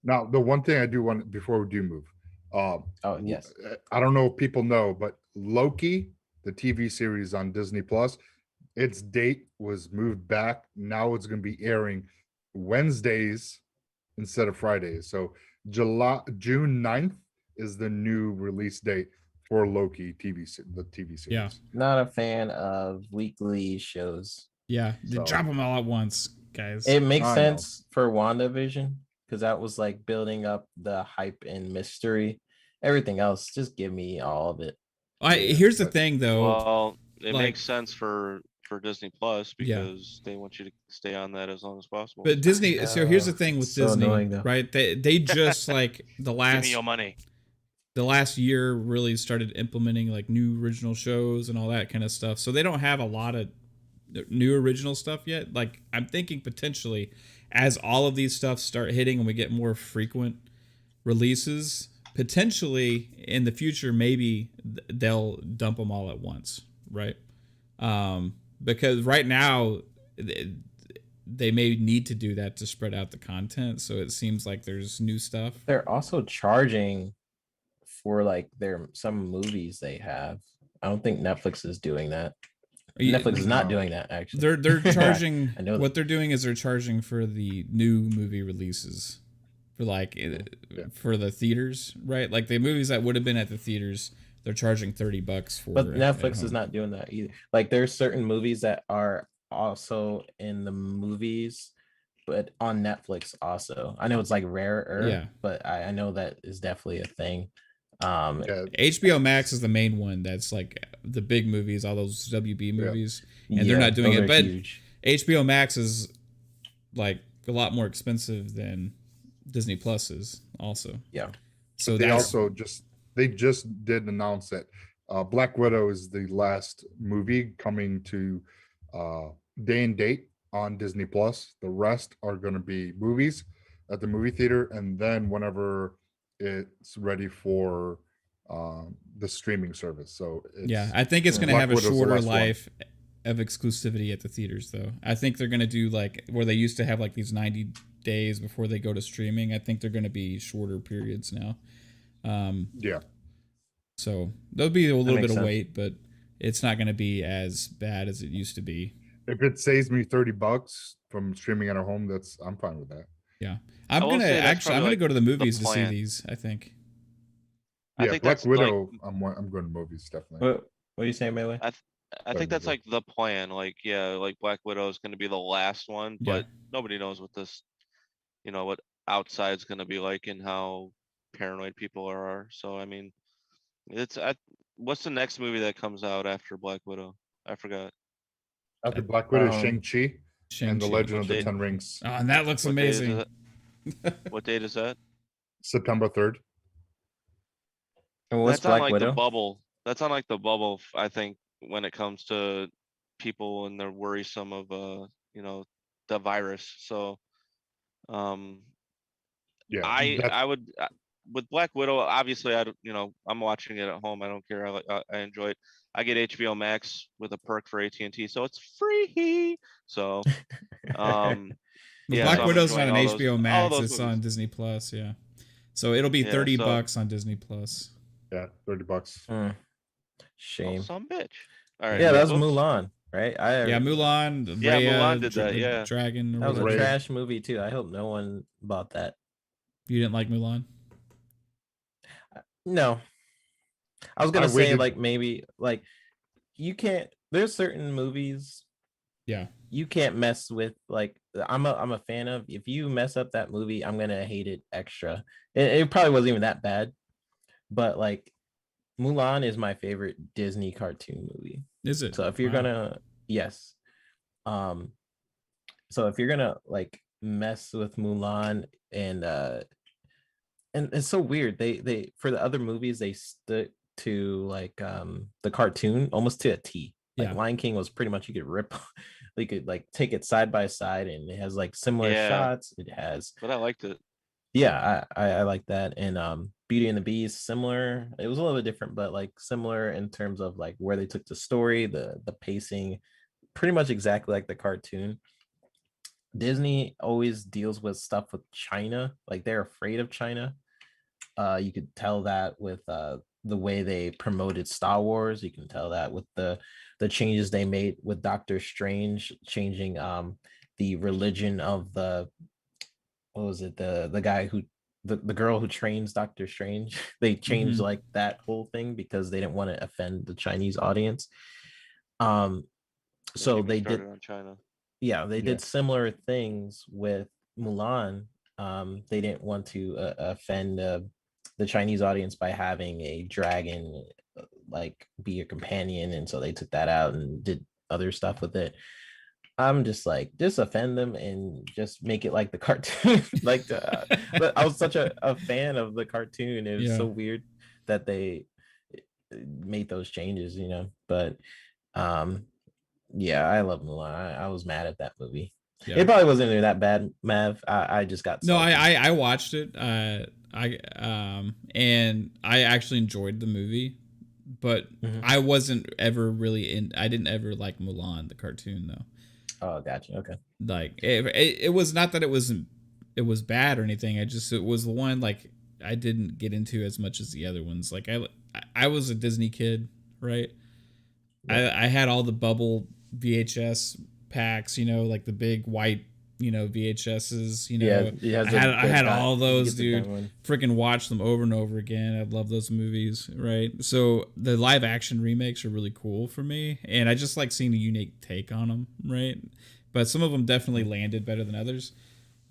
Now, the one thing I do want before we do move, yes, I don't know if people know, but Loki, the TV series on Disney Plus, its date was moved back. Now it's going to be airing Wednesdays instead of Fridays. So June 9th is the new release date for Loki the TV series. Yeah. Not a fan of weekly shows. Yeah, they drop them all at once, guys. It makes sense for WandaVision because that was like building up the hype and mystery. Everything else, just give me all of it. Here's the thing, though. Well, it makes sense for Disney Plus because they want you to stay on that as long as possible. But Disney, so here's the thing with Disney, right? They just like the last give me your money. The last year really started implementing like new original shows and all that kind of stuff. So they don't have a lot of new original stuff yet. Like I'm thinking potentially as all of these stuff start hitting and we get more frequent releases, potentially in the future, maybe they'll dump them all at once. Right. Because right now they may need to do that to spread out the content. So it seems like there's new stuff. They're also charging for like some movies they have. I don't think Netflix is doing that. Netflix is not doing that actually. They're charging. I know what they're doing is they're charging for the new movie releases, for like for the theaters, right? Like the movies that would have been at the theaters, they're charging $30 for. But Netflix is not doing that either. Like there's certain movies that are also in the movies, but on Netflix also. I know it's like rarer, but I know that is definitely a thing. HBO Max is the main one that's like the big movies, all those WB movies, and they're not doing it. But huge. HBO Max is like a lot more expensive than Disney Plus is also. Yeah. So they just did announce that Black Widow is the last movie coming to day and date on Disney Plus. The rest are going to be movies at the movie theater, and then whenever it's ready for the streaming service. So I think it's going to have a shorter life of exclusivity at the theaters, though. I think they're going to do like where they used to have like these 90 days before they go to streaming. I think they're going to be shorter periods now. So there'll be a little bit of wait, but it's not going to be as bad as it used to be. If it saves me $30 from streaming at home, I'm fine with that. Yeah, I'm gonna go to the movies to see these. I think. Yeah, I think Black Widow. Like, I'm going to movies definitely. What are you saying, Melee? I think that's like the plan. Like like Black Widow is going to be the last one, but nobody knows what this, what outside's going to be like and how paranoid people are. So I mean, what's the next movie that comes out after Black Widow? I forgot. After Black Widow, Shang-Chi. And the Legend of the Ten Rings. Oh, and that looks amazing. What date is that? September 3rd. And what's That's Black on Widow? The bubble. That's on like the bubble, I think, when it comes to people and they're worrisome of the virus. So I would with Black Widow, obviously I'm watching it at home. I don't care. I enjoy it. I get HBO Max with a perk for AT&T, so it's free. So, Black Widow's not on HBO Max; it's on Disney Plus. Yeah, so it'll be $30 on Disney Plus. Yeah, $30. Shame. Some bitch. All right. Yeah, that was Mulan, right? Mulan. Mulan did that. Yeah, Dragon. That was a trash movie too. I hope no one bought that. You didn't like Mulan? No. I was gonna say like maybe like you can't. There's certain movies. Yeah. You can't mess with like I'm a fan of. If you mess up that movie, I'm gonna hate it extra. It probably wasn't even that bad, but like Mulan is my favorite Disney cartoon movie. Is it? So if you're gonna Yes. Um, so if you're gonna like mess with Mulan and it's so weird. They for the other movies they stuck to like the cartoon almost to a T. Like Yeah. Lion King was pretty much you could rip you could like take it side by side and it has like similar Yeah, shots. It has but I liked it. yeah, I like that. And Beauty and the Beast, similar. It was a little bit different, but like similar in terms of like where they took the story, the pacing, pretty much exactly like the cartoon. Disney always deals with stuff with China, like they're afraid of China. You could tell that with the way they promoted Star Wars. You can tell that with the changes they made with Doctor Strange, changing the religion of the what was it the guy who the girl who trains Doctor Strange. They changed like that whole thing because they didn't want to offend the Chinese audience. Um, Don't so get me they did started on China. yeah they Yeah. did similar things with Mulan. They didn't want to offend the Chinese audience by having a dragon like be your companion, and so they took that out and did other stuff with it. I'm just like, just offend them and just make it like the cartoon. like, but I was such a fan of the cartoon. It was Yeah. so weird that they made those changes, you know. But yeah, I love Mulan. I was mad at that movie. Yeah. It probably wasn't even that bad, Mav. I just got No, salty. I watched it. And I actually enjoyed the movie, but I wasn't ever really in. I didn't ever like Mulan the cartoon though. Oh, gotcha. Okay. Like it was not that it was bad or anything. It was the one like I didn't get into as much as the other ones. Like I was a Disney kid, right? Yeah. I had all the bubble VHS packs, you know, like the big white, you know, VHSs, you know. Yeah, I had all those, dude. Freaking watch them over and over again. I love those movies, right? So the live action remakes are really cool for me, and I just like seeing a unique take on them, right? But some of them definitely landed better than others.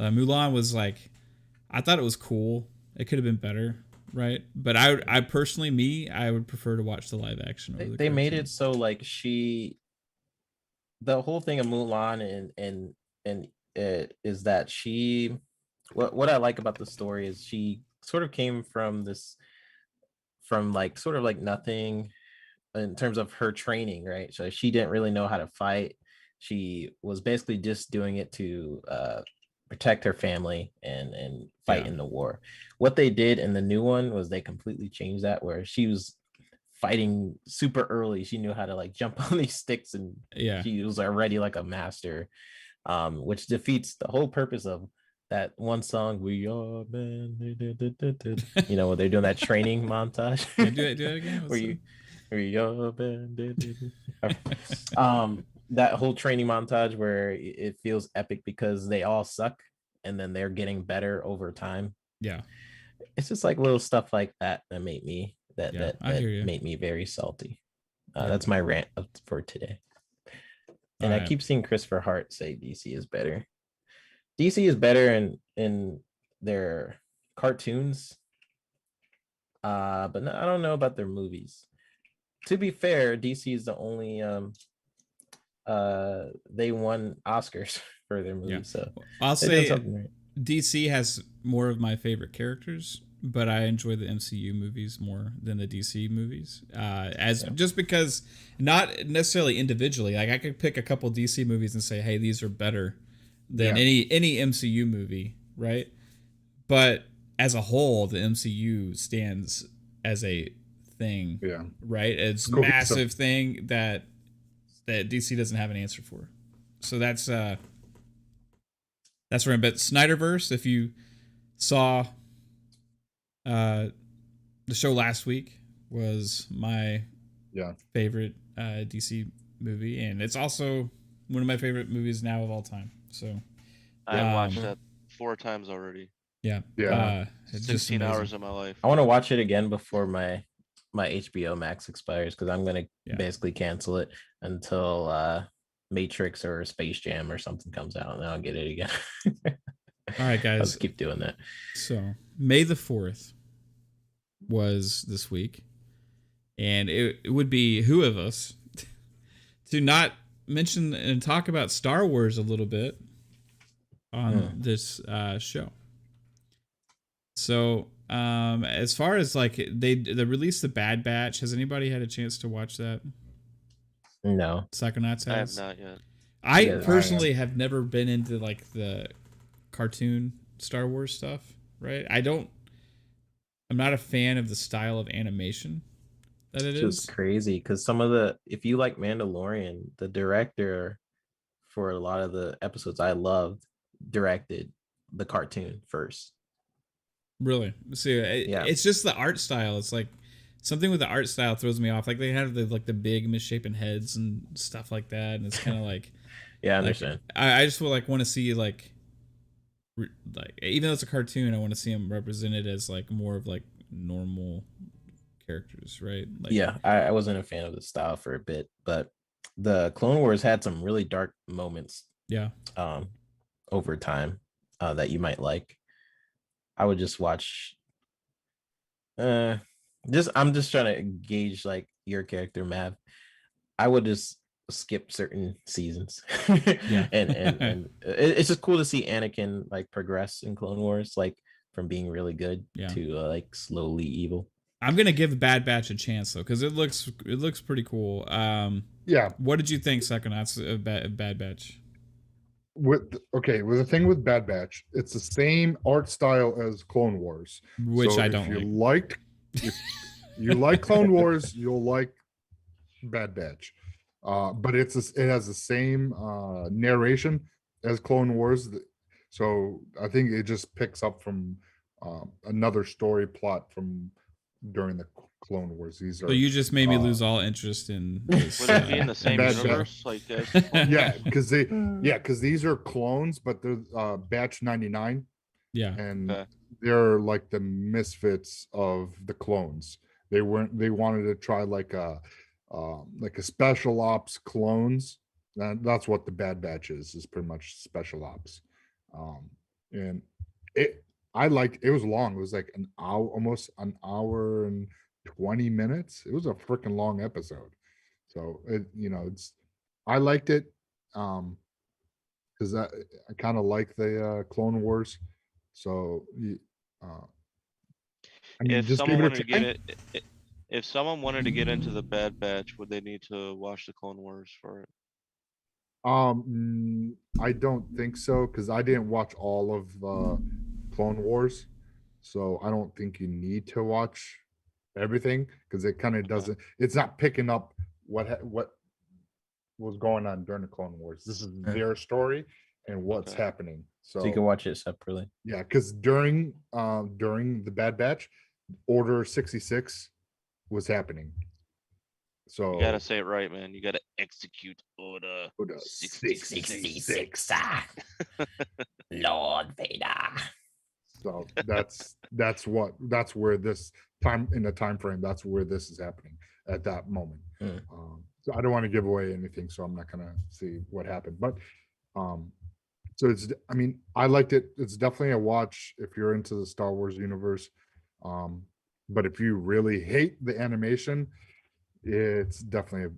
Mulan was like, I thought it was cool. It could have been better, right? But I personally, I would prefer to watch the live action. Over They made it so like the whole thing of Mulan and it is that she what I like about the story is she sort of came from like sort of like nothing in terms of her training, right? So she didn't really know how to fight. She was basically just doing it to protect her family and fight in the war. What they did in the new one was they completely changed that, where she was fighting super early. She knew how to like jump on these sticks, and she was already like a master, which defeats the whole purpose of that one song, "We Are Men." You know, when they're doing that training montage. Do it again. We are men. That whole training montage where it feels epic because they all suck and then they're getting better over time. Yeah, it's just like little stuff like that made me that made me very salty. That's my rant for today. And I keep seeing Christopher Hart say DC is better. DC is better in their cartoons, but no, I don't know about their movies. To be fair, DC is the only they won Oscars for their movies. So I'll say DC has more of my favorite characters, but I enjoy the MCU movies more than the DC movies. Just because, not necessarily individually. Like I could pick a couple DC movies and say, hey, these are better than any MCU movie, right? But as a whole, the MCU stands as a thing, right? It's a massive thing that DC doesn't have an answer for. So that's where I'm. But Snyderverse, if you saw the show last week, was my favorite DC movie, and it's also one of my favorite movies now of all time. So I watched that 4 times already. Yeah. 16 hours of my life. I want to watch it again before my HBO Max expires, because I'm gonna basically cancel it until Matrix or Space Jam or something comes out, and then I'll get it again. All right, guys. I'll just keep doing that. So May the 4th was this week, and it would be who of us to not mention and talk about Star Wars a little bit on this show. So, as far as like they released the Bad Batch, has anybody had a chance to watch that? No, Psychonauts has. I have not yet. I personally have never been into like the cartoon Star Wars stuff, right? I'm not a fan of the style of animation that it is. It's crazy because if you like Mandalorian, the director for a lot of the episodes I loved directed the cartoon first. Really? See, it's just the art style. It's like something with the art style throws me off. Like they have the big misshapen heads and stuff like that, and it's kind of like yeah, I understand. I just want to see like even though it's a cartoon, I want to see them represented as like more of like normal characters, right? Like, yeah, I wasn't a fan of the style for a bit, but the Clone Wars had some really dark moments. Yeah. Over time, that you might like. I would just watch. I'm just trying to gauge like your character, Mav. I would just skip certain seasons. Yeah. and it's just cool to see Anakin like progress in Clone Wars, like from being really good to like slowly evil. I'm gonna give Bad Batch a chance though, because it looks pretty cool. Yeah. What did you think, Psychonauts, of Bad Batch? With the thing with Bad Batch, it's the same art style as Clone Wars, which I don't like. If you like Clone Wars, you'll like Bad Batch, but it has the same narration as Clone Wars, so I think it just picks up from another story plot from during the Clone Wars. So you just made me lose all interest in this. Would it be in the same universe? Like yeah, because these are clones, but they're Batch 99. Yeah, and they're like the misfits of the clones. They wanted to try like a special ops clones. And that's what the Bad Batch is pretty much special ops. And it was long. It was like an hour, almost an hour and 20 minutes. It was a freaking long episode. So I liked it because I kind of like the Clone Wars. So if someone wanted to get into the Bad Batch, would they need to watch the Clone Wars for it? I don't think so, because I didn't watch all of Clone Wars, so I don't think you need to watch everything, because it kind of doesn't. It's not picking up what was going on during the Clone Wars. This is their story and what's happening. So you can watch it separately. Yeah, because during the Bad Batch, Order 66 was happening. So you gotta say it right, man. You gotta execute Order 66. Lord Vader. So that's where this time in the time frame. That's where this is happening at that moment. So I don't want to give away anything, so I'm not gonna see what happened. But so I liked it. It's definitely a watch if you're into the Star Wars universe. But if you really hate the animation, it's definitely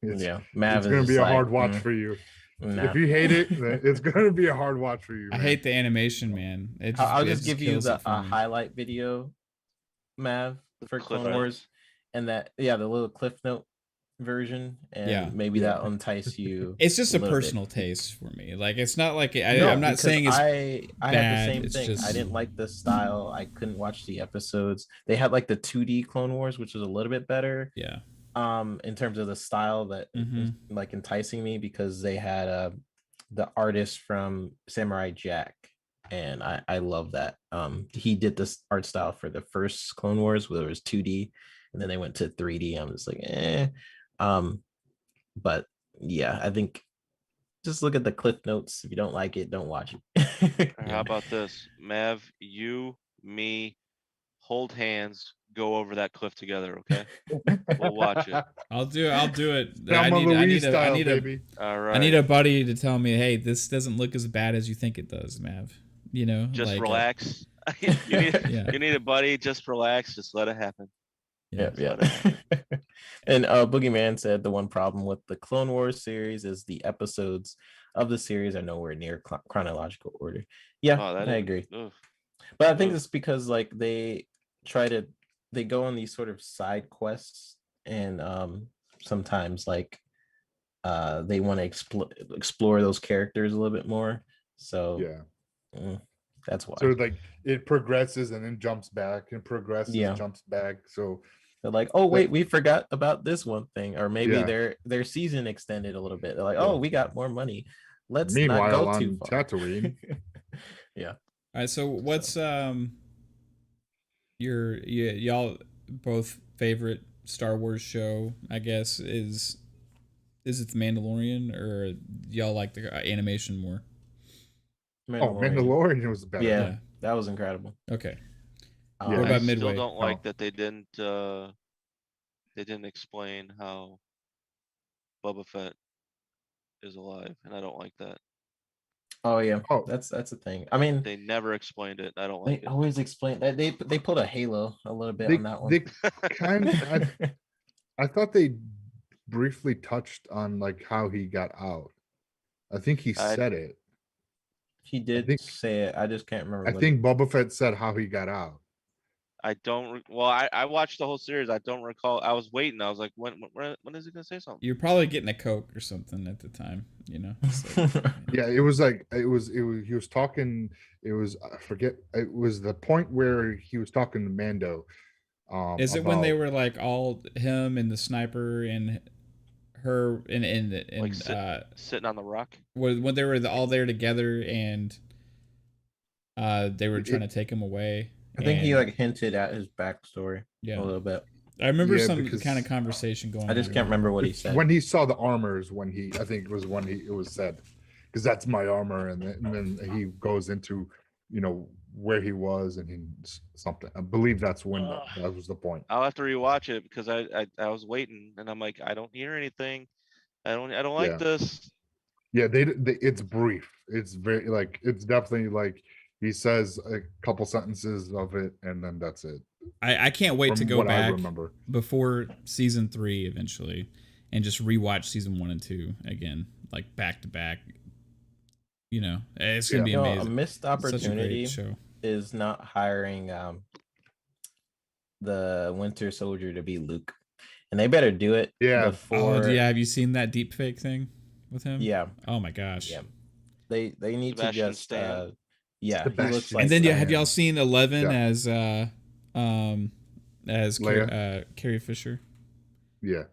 it's going to be a hard watch for you. No. If you hate it, it's going to be a hard watch for you. Man. I hate the animation, man. I'll just give you a highlight video, Mav, for Clone Wars, and the little cliff note version, and maybe that'll entice you. It's just a personal taste for me. Like, it's not like I'm not saying it's I bad. had the same thing. Just... I didn't like the style. I couldn't watch the episodes. They had like the 2D Clone Wars, which was a little bit better. Yeah. In terms of the style that is, like, enticing me, because they had the artist from Samurai Jack, and I love that. He did this art style for the first Clone Wars, where it was 2D, and then they went to 3D. I'm just like, but yeah, I think just look at the cliff notes. If you don't like it, don't watch it. How about this, Mav? You, me, hold hands, go over that cliff together, okay? We'll watch it. I'll do it. I need a buddy to tell me, hey, this doesn't look as bad as you think it does, Mav. Just relax. You need a buddy. Just relax. Just let it happen. Yeah, So yeah. And Boogeyman said the one problem with the Clone Wars series is the episodes of the series are nowhere near chronological order. Yeah, Oh, that I is. agree. Ugh. But I think Ugh. it's because like they go on these sort of side quests, and sometimes like they want to explore those characters a little bit more. So Yeah. That's why. So like it progresses and then jumps back and progresses, Yeah. jumps back. So They're like, oh wait, we forgot about this one thing, or maybe Yeah. their season extended a little bit. They're like, Yeah. oh, we got more money. Let's not meanwhile go too on far. Tatooine, Yeah. All right, so what's y'all both favorite Star Wars show? I guess is it The Mandalorian, or y'all like the animation more? Mandalorian was better. Yeah, that was incredible. Okay. Yeah. What I about still Midway? don't like that they didn't explain how Boba Fett is alive, and I don't like that. Oh yeah, Oh. that's a thing. I mean, They never explained it. I don't they like it. always explain that they put a halo a little bit They, on that one. they kind of, I thought they briefly touched on like how he got out. I think he said it. He did say it. I just can't remember. I think Boba Fett said how he got out. I don't. Well, I watched the whole series. I don't recall. I was waiting. I was like, when is he gonna say something? You're probably getting a Coke or something at the time, you know. Yeah, it was like it was he was talking. It was I forget. It was the point where he was talking to Mando. Is it when they were like all him and the sniper and her and like sitting on the rock? When they were all there together and they were trying to take him away. I think he like hinted at his backstory a little bit. I remember some kind of conversation going on. I just can't remember what he said. When he saw the armors, I think it was when it was said, because that's my armor, and then he goes into, where he was and something. I believe that's when that was the point. I'll have to rewatch it because I was waiting and I'm like, I don't hear anything. I don't like this. Yeah, they it's brief. It's very like it's definitely like he says a couple sentences of it and then that's it. I can't wait to go back before season 3 eventually and just rewatch season 1 and 2 again, like back to back. It's gonna be amazing. A missed opportunity is not hiring the Winter Soldier to be Luke, and they better do it. Yeah. Before... Have you seen that deep fake thing with him? Yeah. Oh my gosh. Yeah. They need Sebastian to just Stan. yeah. He looks like and then have y'all seen 11 as Carrie Fisher? Yeah.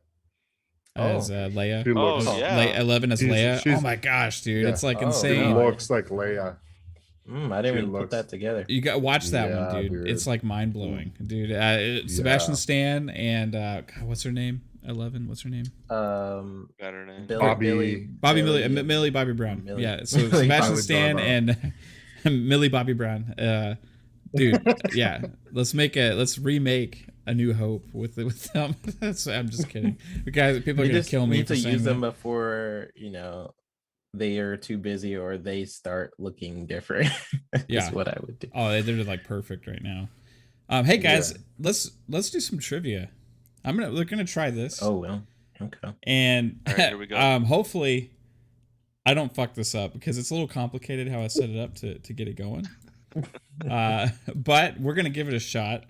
As Leia. Yeah. 11 as Leia. Oh my gosh, dude. It's like insane. It looks like Leia. I didn't even put that together. You got watch that one, dude. It's like mind blowing, dude. Sebastian Stan and God, what's her name? 11. What's her name? Got her name. Millie Bobby Brown. Millie. Yeah. So Sebastian Stan and Millie Bobby Brown. Dude, yeah. Let's remake A New Hope with them. I'm just kidding. Guys, people are gonna kill me. Need to use them before they are too busy or they start looking different. That's what I would do. Oh, they're like perfect right now. Hey guys, let's do some trivia. We're gonna try this. Oh well. Okay. And all right, here we go. Hopefully I don't fuck this up because it's a little complicated how I set it up to get it going. But we're gonna give it a shot.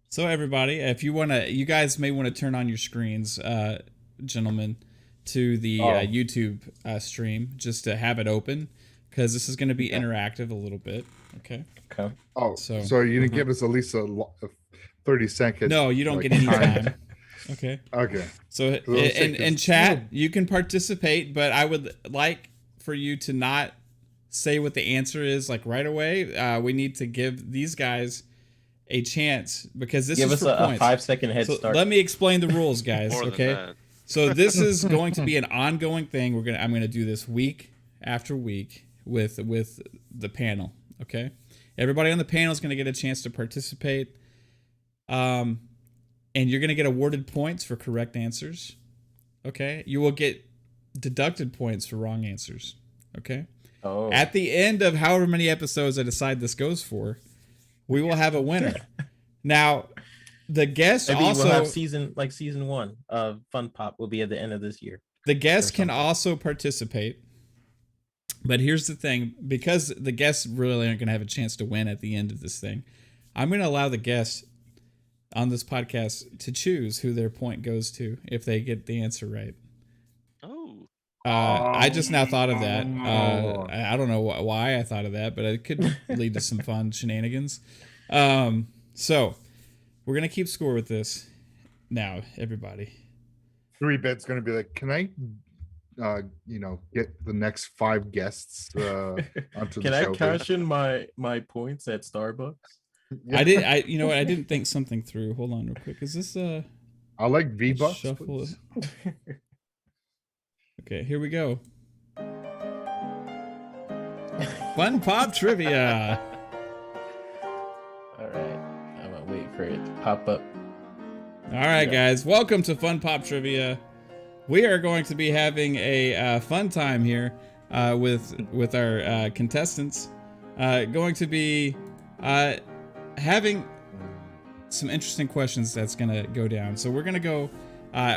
So everybody, if you guys may want to turn on your screens, gentlemen, to the YouTube stream just to have it open because this is going to be interactive a little bit. Okay. Oh, so you didn't give us at least a 30-second. No, you don't get any time. Okay. So in chat, you can participate, but I would like for you to not say what the answer is like right away. We need to give these guys a chance because this is for points. A 5-second head start. Let me explain the rules, guys. Okay. So this is going to be an ongoing thing. I'm gonna do this week after week with the panel. Okay. Everybody on the panel is gonna get a chance to participate. And you're gonna get awarded points for correct answers. Okay. You will get deducted points for wrong answers. Okay. Oh. At the end of however many episodes I decide this goes for, we will have a winner. Now, The guest Maybe also we'll have season 1 of FunPop will be at the end of this year. the guest can also participate. But here's the thing, because the guests really aren't going to have a chance to win at the end of this thing, I'm going to allow the guests on this podcast to choose who their point goes to if they get the answer right. Oh. I just now thought of that. I don't know why I thought of that, but it could lead to some fun shenanigans. So we're going to keep score with this now, everybody. 3-Bit's going to be like, can I get the next 5 guests onto the show? Can I cash in my points at Starbucks? Yeah. I didn't think something through. Hold on real quick. Is this I like V-Bucks. Shuffle. Okay, here we go. FunPop trivia. All right, I'm gonna wait for it to pop up. All right, guys, welcome to FunPop trivia. We are going to be having a fun time here with our contestants. Going to be having some interesting questions that's going to go down. So we're going to go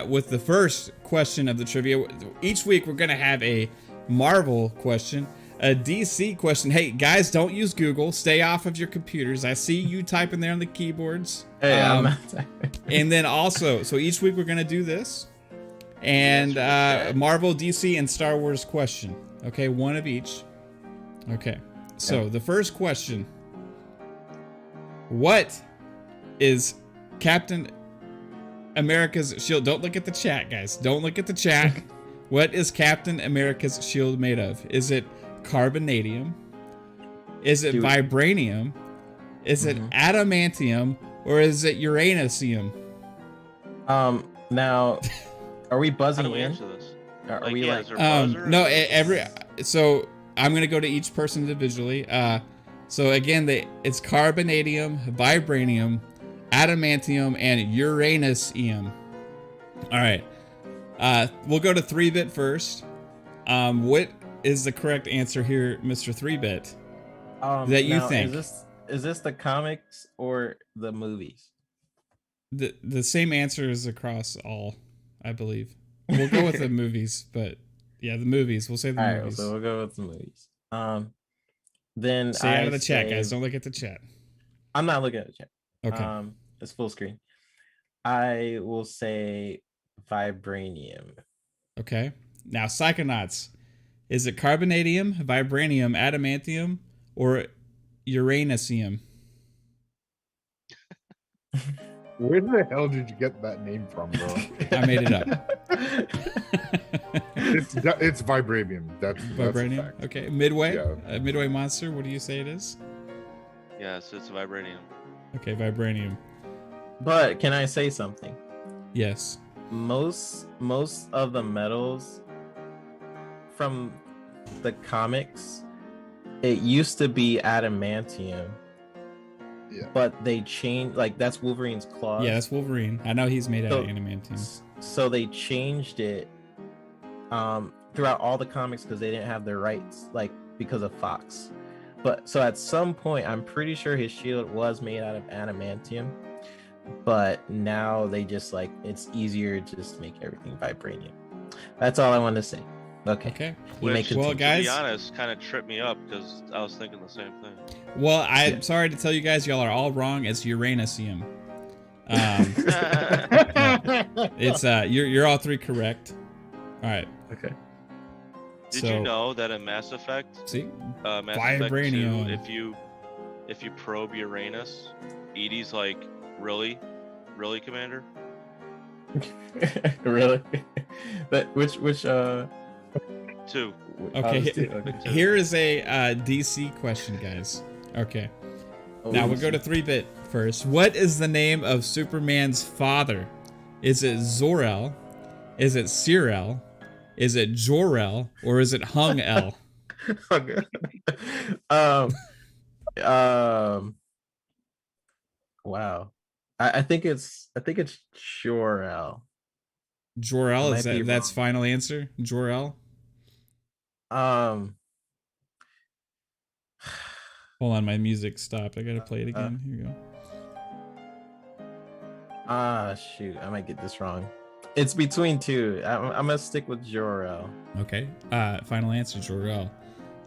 with the first question of the trivia. Each week we're going to have a Marvel question, a DC question. Hey, guys, don't use Google. Stay off of your computers. I see you typing there on the keyboards. Hey, and then also, so each week we're going to do this. And Marvel, DC, and Star Wars question. Okay, one of each. Okay, so the first question. What is Captain America's shield? Don't look at the chat, guys. Don't look at the chat. What is Captain America's shield made of? Is it carbonadium? Is it vibranium? Is it adamantium? Or is it uranisium? Now, are we buzzing How do we in? answer this? Are we is there a buzzer? No, so I'm gonna go to each person individually. So again, it's carbonadium, vibranium, adamantium, and uranisium. All right. We'll go to 3-Bit first. What is the correct answer here, Mr. 3-Bit? That you think? Is this the comics or the movies? The same answer is across all, I believe. We'll go with the movies, but yeah, the movies. We'll say the movies. All right, so we'll go with the movies. Then stay out of the chat, guys. Don't look at the chat. I'm not looking at the chat. Okay. It's full screen. I will say vibranium. Okay. Now, Psychonauts. Is it carbonadium, vibranium, adamantium, or uranisium? Where the hell did you get that name from, bro? I made it up. It's vibranium. That's vibranium. That's okay. Midway. Yeah. Midway Monster. What do you say it is? Yes, it's vibranium. Okay, vibranium. But can I say something? Yes. Most of the metals from the comics, it used to be adamantium. Yeah. But they changed, like that's Wolverine's claws. Yeah, that's Wolverine. I know he's made out of adamantium. So they changed it throughout all the comics because they didn't have their rights, like because of Fox. But so at some point, I'm pretty sure his shield was made out of adamantium. But now they just like it's easier to just make everything vibranium. That's all I want to say. Okay. Which, guys, to be honest, kind of tripped me up because I was thinking the same thing. Well, I'm sorry to tell you guys, y'all are all wrong. It's uranisium. It's you're all three correct. All right. Okay. Did you know that in Mass Effect, Mass vibranium. Effect 2, if you probe Uranus, EDI's like, really, Commander? Really? But which 2. Okay, here is a DC question, guys. Okay. Now we'll go to 3-Bit first. What is the name of Superman's father? Is it Zor-El? Is it Sir-El? Is it Jor-El? Or is it Hung-El? Wow. I think it's Jor-El. Jor-El, is that's final answer? Jor-El? Hold on, my music stopped. I gotta play it again. Here we go. Shoot, I might get this wrong. It's between two. I'm gonna stick with Jor-El. Okay. Final answer, Jor-El.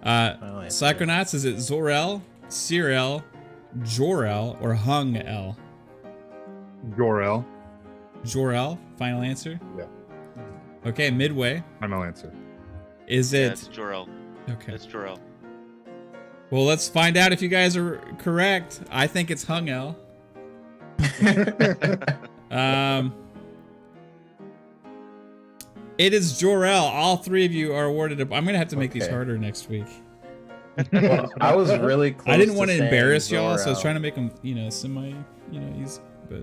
Final answer. Psychonauts, is it Zor-El, Seer-El, Jor-El, or Hung-El? Jor-El. Jor-El, final answer? Yeah. Okay, Midway. Final answer. Is Yeah, it? it's Jor-El. Okay. It's Jor-El. Well, let's find out if you guys are correct. I think it's Hung-El. It is Jor-El. All three of you are awarded I'm going to have to make these harder next week. Well, I was really close. I didn't want to saying embarrass y'all, so I was Zor-El. trying to make them, semi, easy. But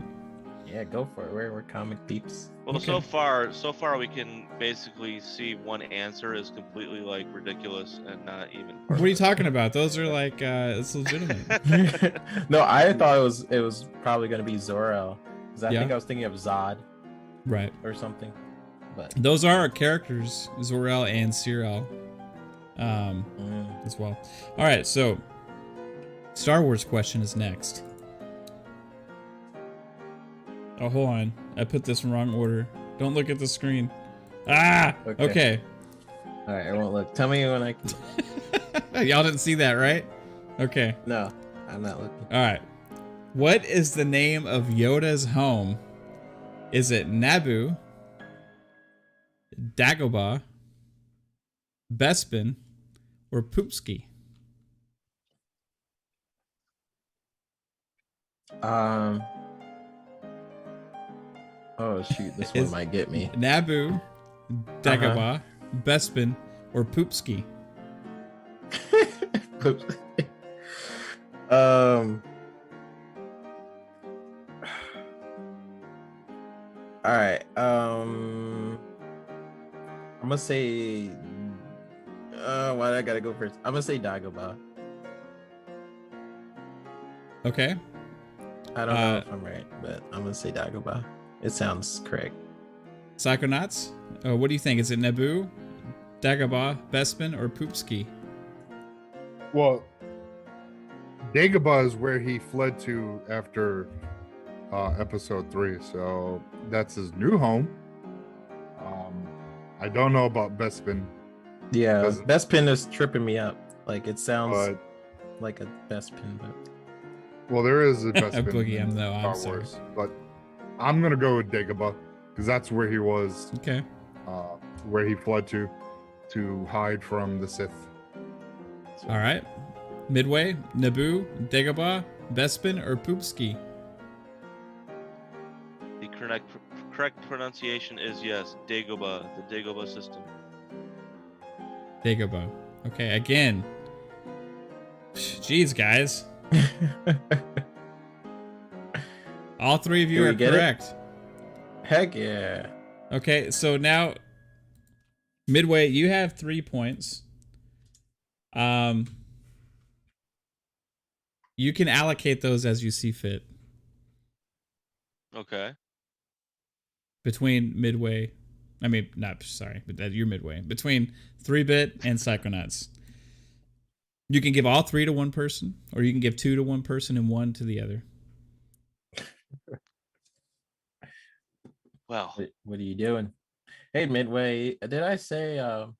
Yeah, go for it. We're comic peeps. Well, Okay. so far we can basically see one answer is completely like ridiculous and not even. what are you talking about? Those are like, it's legitimate. No, I thought it was probably gonna be Zor-El because I Yeah. think I was thinking of Zod Right. or something. But Those are our characters, Zor-El and Seer-El, as well. All right, so Star Wars question is next. Oh, hold on. I put this in wrong order. Don't look at the screen. Ah! Okay. all right, I won't look. Tell me when I can. Y'all didn't see that, right? Okay. No, I'm not looking. All right. What is the name of Yoda's home? Is it Naboo, Dagobah, Bespin, or Poopski? Oh shoot, this one might get me. Naboo, Dagobah, Bespin, or Poopski? All right. I'm gonna say. Why do I gotta go first? I'm gonna say Dagobah. Okay. I don't know if I'm right, but I'm gonna say Dagobah. It sounds correct. Psychonauts, what do you think? Is it Naboo, Dagobah, Bespin, or Poopski? Well, Dagobah is where he fled to after episode 3, so that's his new home. I don't know about Bespin. Yeah, Doesn't- Bespin is tripping me up. Like it sounds But like a Bespin, but well, there is a Bespin Boogie in M, though, I'm Star sorry. Wars, but I'm gonna go with Dagobah because that's where he was, Okay. where he fled to hide from the Sith. All right. Midway, Naboo, Dagobah, Bespin, or Poopski? The correct pronunciation is yes, Dagobah, the Dagobah system. Dagobah. Okay, again. Jeez, guys. All three of you Did we are get it? correct. heck yeah. Okay, so now Midway, you have 3 points. You can allocate those as you see fit Okay. between Midway. I mean, not sorry, but that you're Midway between 3-bit and Psychonauts. You can give all 3 to one person, or you can give 2 to one person and 1 to the other. Well, What are you doing? Hey, Midway, did I say how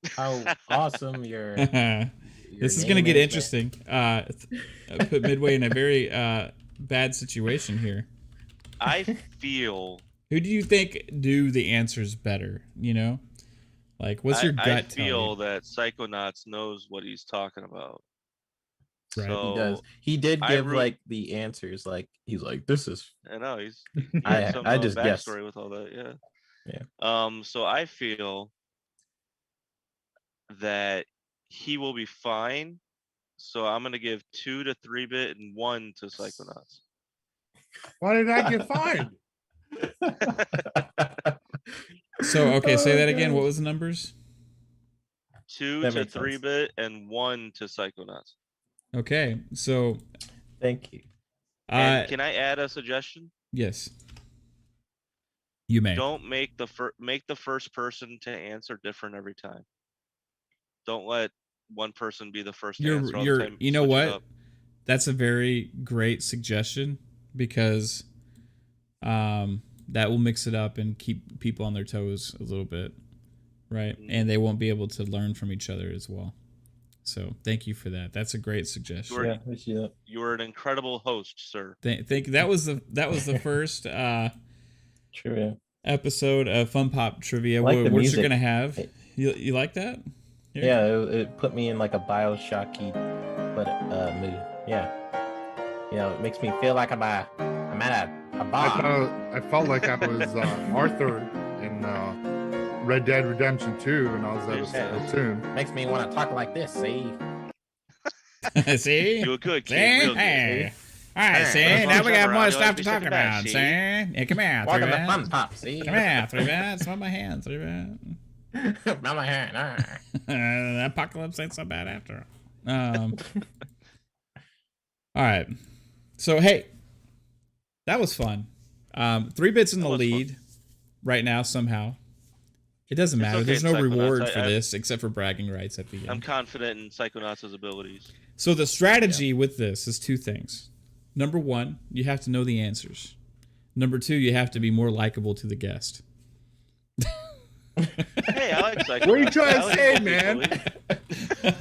awesome your This is going to name get is, man? interesting. Put Midway in a very bad situation here. I feel Who do you think do the answers better? You know, like what's your gut? I tell feel you? that Psychonauts knows what he's talking about. Right. So He does. He did I give root- like the answers. Like he's like, this is. I know he's I just guessed. backstory with all that, yeah. Yeah. So I feel that he will be fine. So I'm gonna give 2 to 3-bit and 1 to Psychonauts. Why did I get fined? So okay, say Oh, that again. gosh. What was the numbers? 2 That to makes sense. 3-bit and 1 to Psychonauts. Okay, so Thank you. And can I add a suggestion? yes, you may. Don't make the first person to answer different every time. Don't let one person be the first to answer all the time. You know Switch it what? up. That's a very great suggestion because that will mix it up and keep people on their toes a little bit, right? And they won't be able to learn from each other as well. So thank you for that. That's a great suggestion. You were an incredible host, sir. Thank you. That was the first Trivia episode of FunPop trivia. Like the what music. you're gonna have? You like that? Here. Yeah, it put me in like a Bioshocky, but mood. Yeah, it makes me feel like I'm at a bar. I felt like I was Arthur in Red Dead Redemption 2, and I was at a platoon. Makes me want to talk like this. See? See? You were good, kid. See? Real good. Hey. All right, see? Now we got more stuff to talk about. See? Yeah, come here. Welcome to FunPop. See? Come here, 3 minutes. Smell my hand. 3 minutes. Smell my hand. Apocalypse ain't so bad after all. All right. So hey, that was fun. 3 bits in the lead right now somehow. It doesn't matter. Okay, There's no reward for I- this except for bragging rights at the end. I'm confident in Psychonauts' abilities. So the strategy with this is 2 things. Number 1, you have to know the answers. Number 2, you have to be more likable to the guest. Hey, I like Psychonauts. What are you trying to I like say, it, man?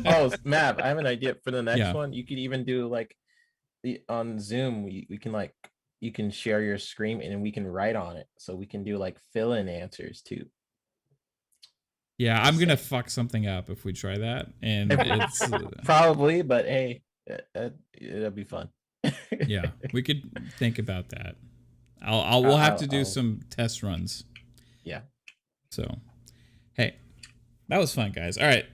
Oh, Mav, I have an idea for the next Yeah. one. You could even do like on Zoom. We can like you can share your screen and we can write on it, so we can do like fill-in answers too. Yeah, I'm gonna fuck something up if we try that, and it's Probably, but hey, it'll be fun. yeah, we could think about that. We'll have to do some test runs. Yeah. So, hey, that was fun, guys. All right,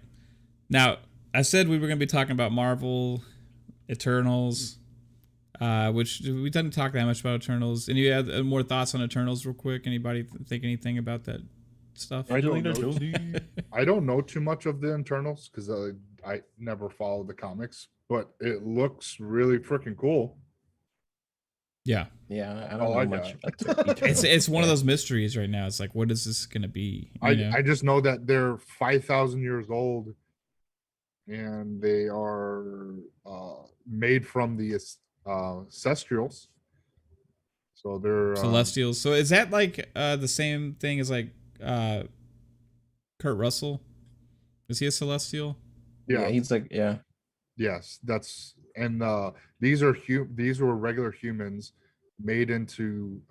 now I said we were gonna be talking about Marvel, Eternals, which we didn't talk that much about Eternals. Any more thoughts on Eternals, real quick? Anybody think anything about that stuff? I don't know too much of the Internals because I never followed the comics, but it looks really freaking cool. Yeah, I don't know much. It's one of those mysteries right now. It's like, what is this gonna be? I just know that they're 5,000 years old, and they are made from the Celestials. So they're Celestials. So is that like the same thing as like Kurt Russell? Is he a Celestial? Yeah, he's like Yes, that's and these were regular humans made into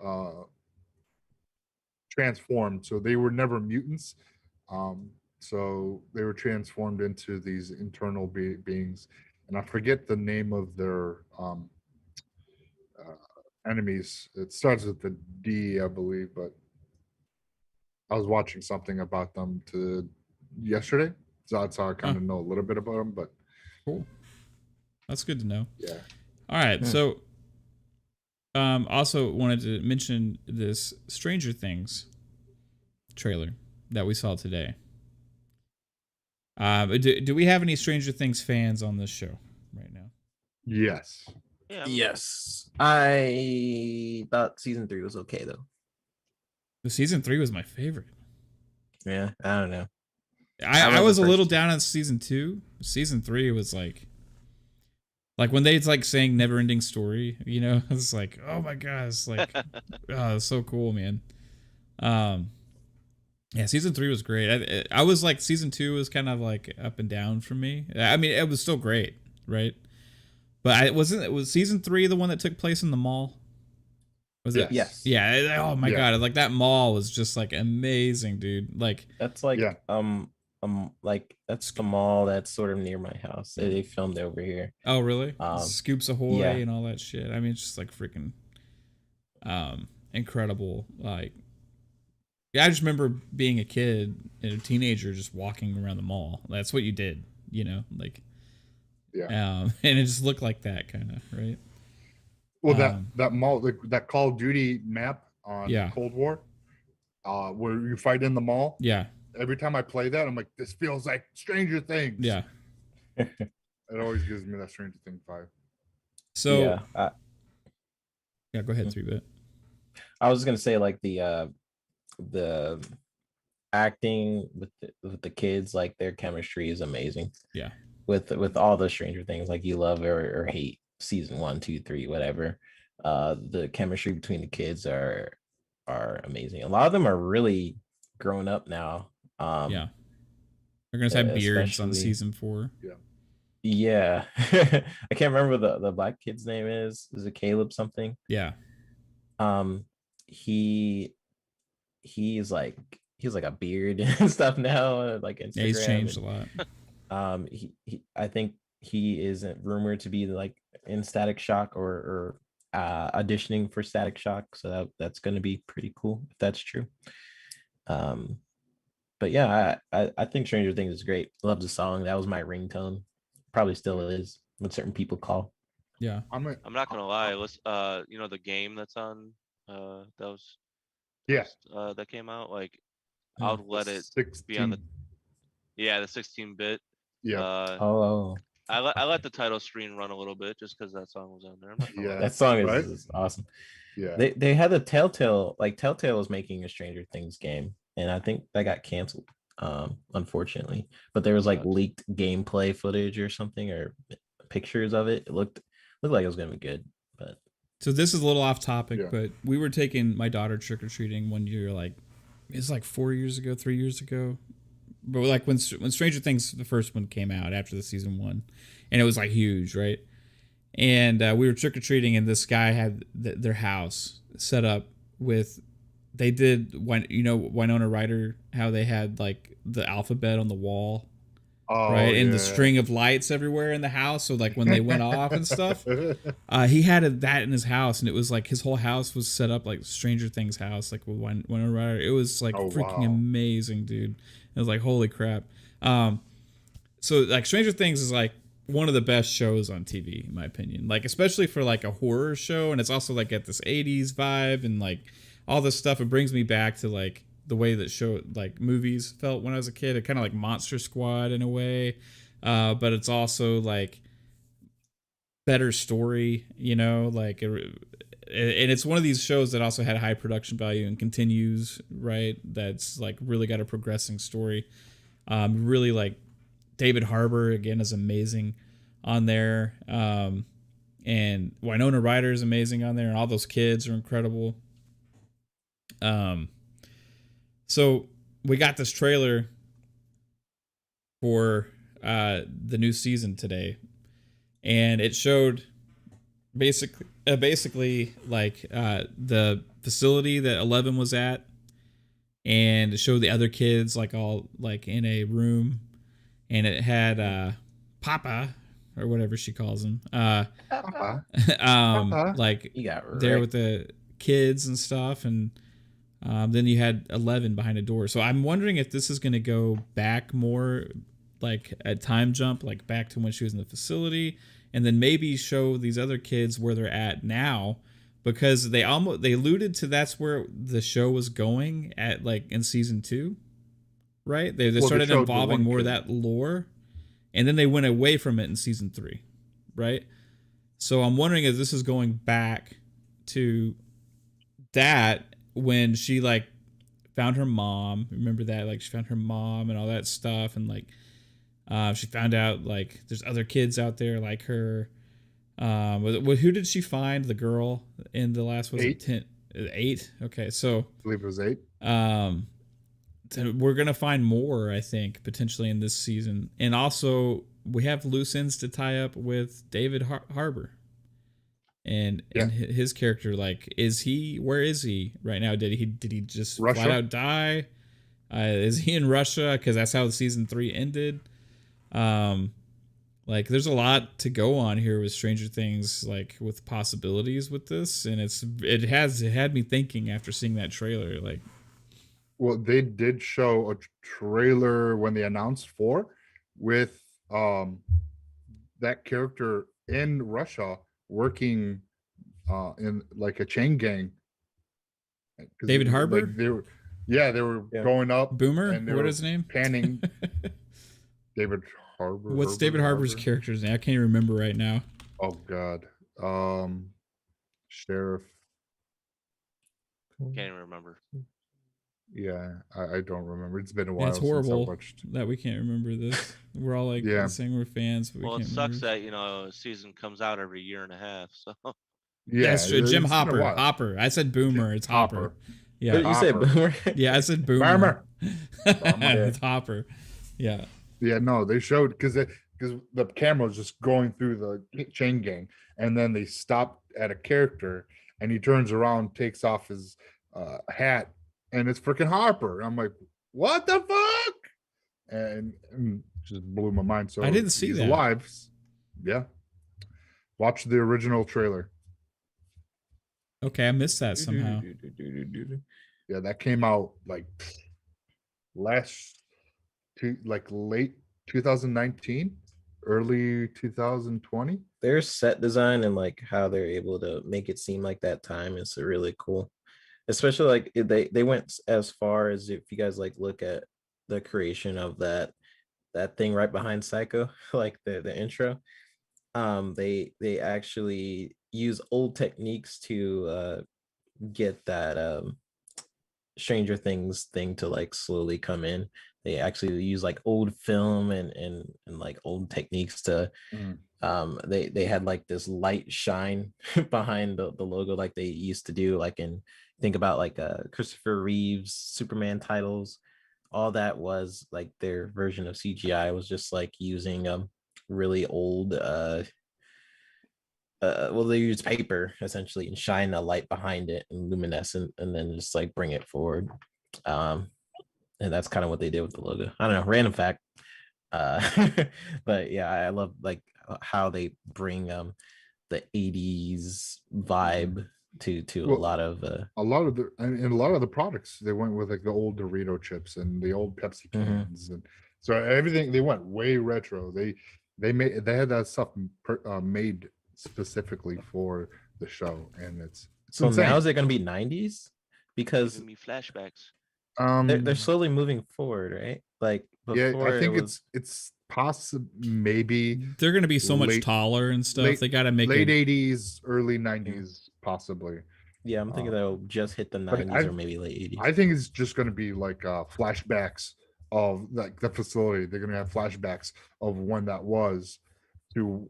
transformed, so they were never mutants. So they were transformed into these internal beings, and I forget the name of their enemies. It starts with the D, I believe, but I was watching something about them yesterday, so that's how I kind of know a little bit about them. But cool, that's good to know. Yeah. All right, so also wanted to mention this Stranger Things trailer that we saw today. Do we have any Stranger Things fans on this show right now? Yes. Yeah. Yes. I thought season 3 was okay though. The season 3 was my favorite. Yeah, I don't know. I was a little down on season 2. Season 3 was like when they like saying "never ending story," you know, it's like, oh my god, it's like, oh, it's so cool, man. Yeah, season 3 was great. I was like, season 2 was kind of like up and down for me. I mean, it was still great, right? But was season 3 the one that took place in the mall? Was it? Yes. Yeah. Oh my god, like that mall was just like amazing, dude. Like that's like like that's the mall that's sort of near my house. They filmed over here. Oh really? Scoops Ahoy and all that shit. I mean, it's just like freaking incredible. Like, yeah, I just remember being a kid and a teenager just walking around the mall. That's what you did, you know, like. Yeah. And it just looked like that kind of, right? Well, that mall, that Call of Duty map on Cold War, where you fight in the mall. Yeah. Every time I play that, I'm like, this feels like Stranger Things. Yeah. It always gives me that Stranger Things vibe. So yeah, go ahead, 3-bit. I was gonna say like the acting with the kids, like their chemistry is amazing. Yeah. With all the Stranger Things, like you love or hate season 1, 2, 3, whatever. The chemistry between the kids are are amazing. A lot of them are really grown up now. Yeah, they're gonna have beards on especially- season 4. Yeah. I can't remember the black kid's name is. Is it Caleb something? Yeah, He he's like a beard and stuff now, like Instagram. yeah, he's changed a lot. He I think he isn't rumored to be like in Static Shock or auditioning for Static Shock, so that's going to be pretty cool if that's true. But yeah, I think Stranger Things is great. Love the song. That was my ringtone. Probably still is when certain people call. Yeah, I'm not gonna lie. Let's you know the game that's on that came out, like I would let it be on the 16-bit. Yeah. Oh, I let the title screen run a little bit just because that song was on there. I'm not gonna lie. that song Right? is awesome. Yeah. They had the Telltale was making a Stranger Things game, and I think that got canceled, unfortunately. But there was like leaked gameplay footage or something, or pictures of it. It looked like it was gonna be good. But so this is a little off topic, but we were taking my daughter trick or treating one year, like it's like 4 years ago, 3 years ago. But like when Stranger Things, the first one came out after the season 1, and it was like huge, right? And we were trick or treating, and this guy had their house set up with. They did Winona Ryder, how they had like the alphabet on the wall, right, and the string of lights everywhere in the house. So like when they went off and stuff, he had that in his house, and it was like his whole house was set up like Stranger Things house, like with Winona Ryder. It was like freaking amazing, dude. It was like holy crap. So like Stranger Things is like one of the best shows on TV in my opinion, like especially for like a horror show, and it's also like at this 80s vibe and like all this stuff. It brings me back to like the way that show like movies felt when I was a kid. It kind of like Monster Squad in a way, but it's also like better story, like and it's one of these shows that also had high production value and continues, right? That's like really got a progressing story. Really like David Harbour again is amazing on there, and Winona Ryder is amazing on there, and all those kids are incredible. So we got this trailer for the new season today, and it showed basically like the facility that 11 was at, and it showed the other kids like all like in a room, and it had Papa or whatever she calls him, Papa. like there with the kids and stuff, and then you had 11 behind a door. So I'm wondering if this is going to go back more like a time jump, like back to when she was in the facility, and then maybe show these other kids where they're at now, because they alluded to that's where the show was going at, like in season 2, right? They started involving more of that lore, and then they went away from it in season 3, right? So I'm wondering if this is going back to that when she like found her mom. Remember that? Like she found her mom and all that stuff, and like she found out like there's other kids out there like her. Who did she find? The girl in the last, was 8? it 8? Okay, so I believe it was 8. We're gonna find more, I think, potentially in this season, and also we have loose ends to tie up with David Harbour. And his character, like, where is he right now? Did he just Russia? flat out die? Is he in Russia? Because that's how the season 3 ended. Like there's a lot to go on here with Stranger Things, like with possibilities with this, and it had me thinking after seeing that trailer. Like, well, they did show a trailer when they announced 4 with that character in Russia working in like a chain gang. David Harbour? Like they were going up. Boomer? And What is his name? Panning. David Harbour. What's David Harbour's character's name? I can't even remember right now. Oh God. Sheriff. Can't even remember. Yeah, I don't remember. It's been a while. And it's horrible since I watched. that we can't remember this. We're all like saying we're fans, but well, we it can't sucks remember. that a season comes out every year and a half. So Yeah, that's true. Jim it's been a Hopper. while. Hopper. I said Boomer. It's Hopper. Yeah. You said boomer. Yeah, I said boomer. Boomer. With Hopper. Yeah. Yeah, no, they showed because the camera was just going through the chain gang, and then they stopped at a character, and he turns around, takes off his hat, and it's freaking Harper. I'm like, what the fuck? And just blew my mind. So I didn't see he's that. alive. Yeah, watch the original trailer. Okay, I missed that somehow. Yeah, that came out like late 2019, early 2020. Their set design and like how they're able to make it seem like that time is really cool. Especially like they went as far as, if you guys like look at the creation of that thing right behind Psycho, like the intro. They actually use old techniques to get that Stranger Things thing to like slowly come in. They actually use like old film and like old techniques to they had like this light shine behind the logo, like they used to do like in, think about like Christopher Reeve's Superman titles. All that was like their version of CGI was just like using really old well, they use paper essentially and shine a light behind it and luminescent, and then just like bring it forward. And that's kind of what they did with the logo. I don't know, random fact. But yeah, I love like how they bring the 80s vibe to Well, a lot of the and a lot of the products they went with like the old Dorito chips and the old Pepsi cans, and so everything they went way retro. They had that stuff made specifically for the show, and it's so insane. now is it going to be 90s? Because Giving me flashbacks. they're slowly moving forward, right? Like yeah, before I think was, it's possible, maybe They're going to be so much late- taller and stuff. late- They got to make late it. 80s, early 90s, possibly. yeah, I'm thinking they'll just hit the but 90s or maybe late 80s. I think it's just going to be like flashbacks of like the facility. They're going to have flashbacks of when that was, to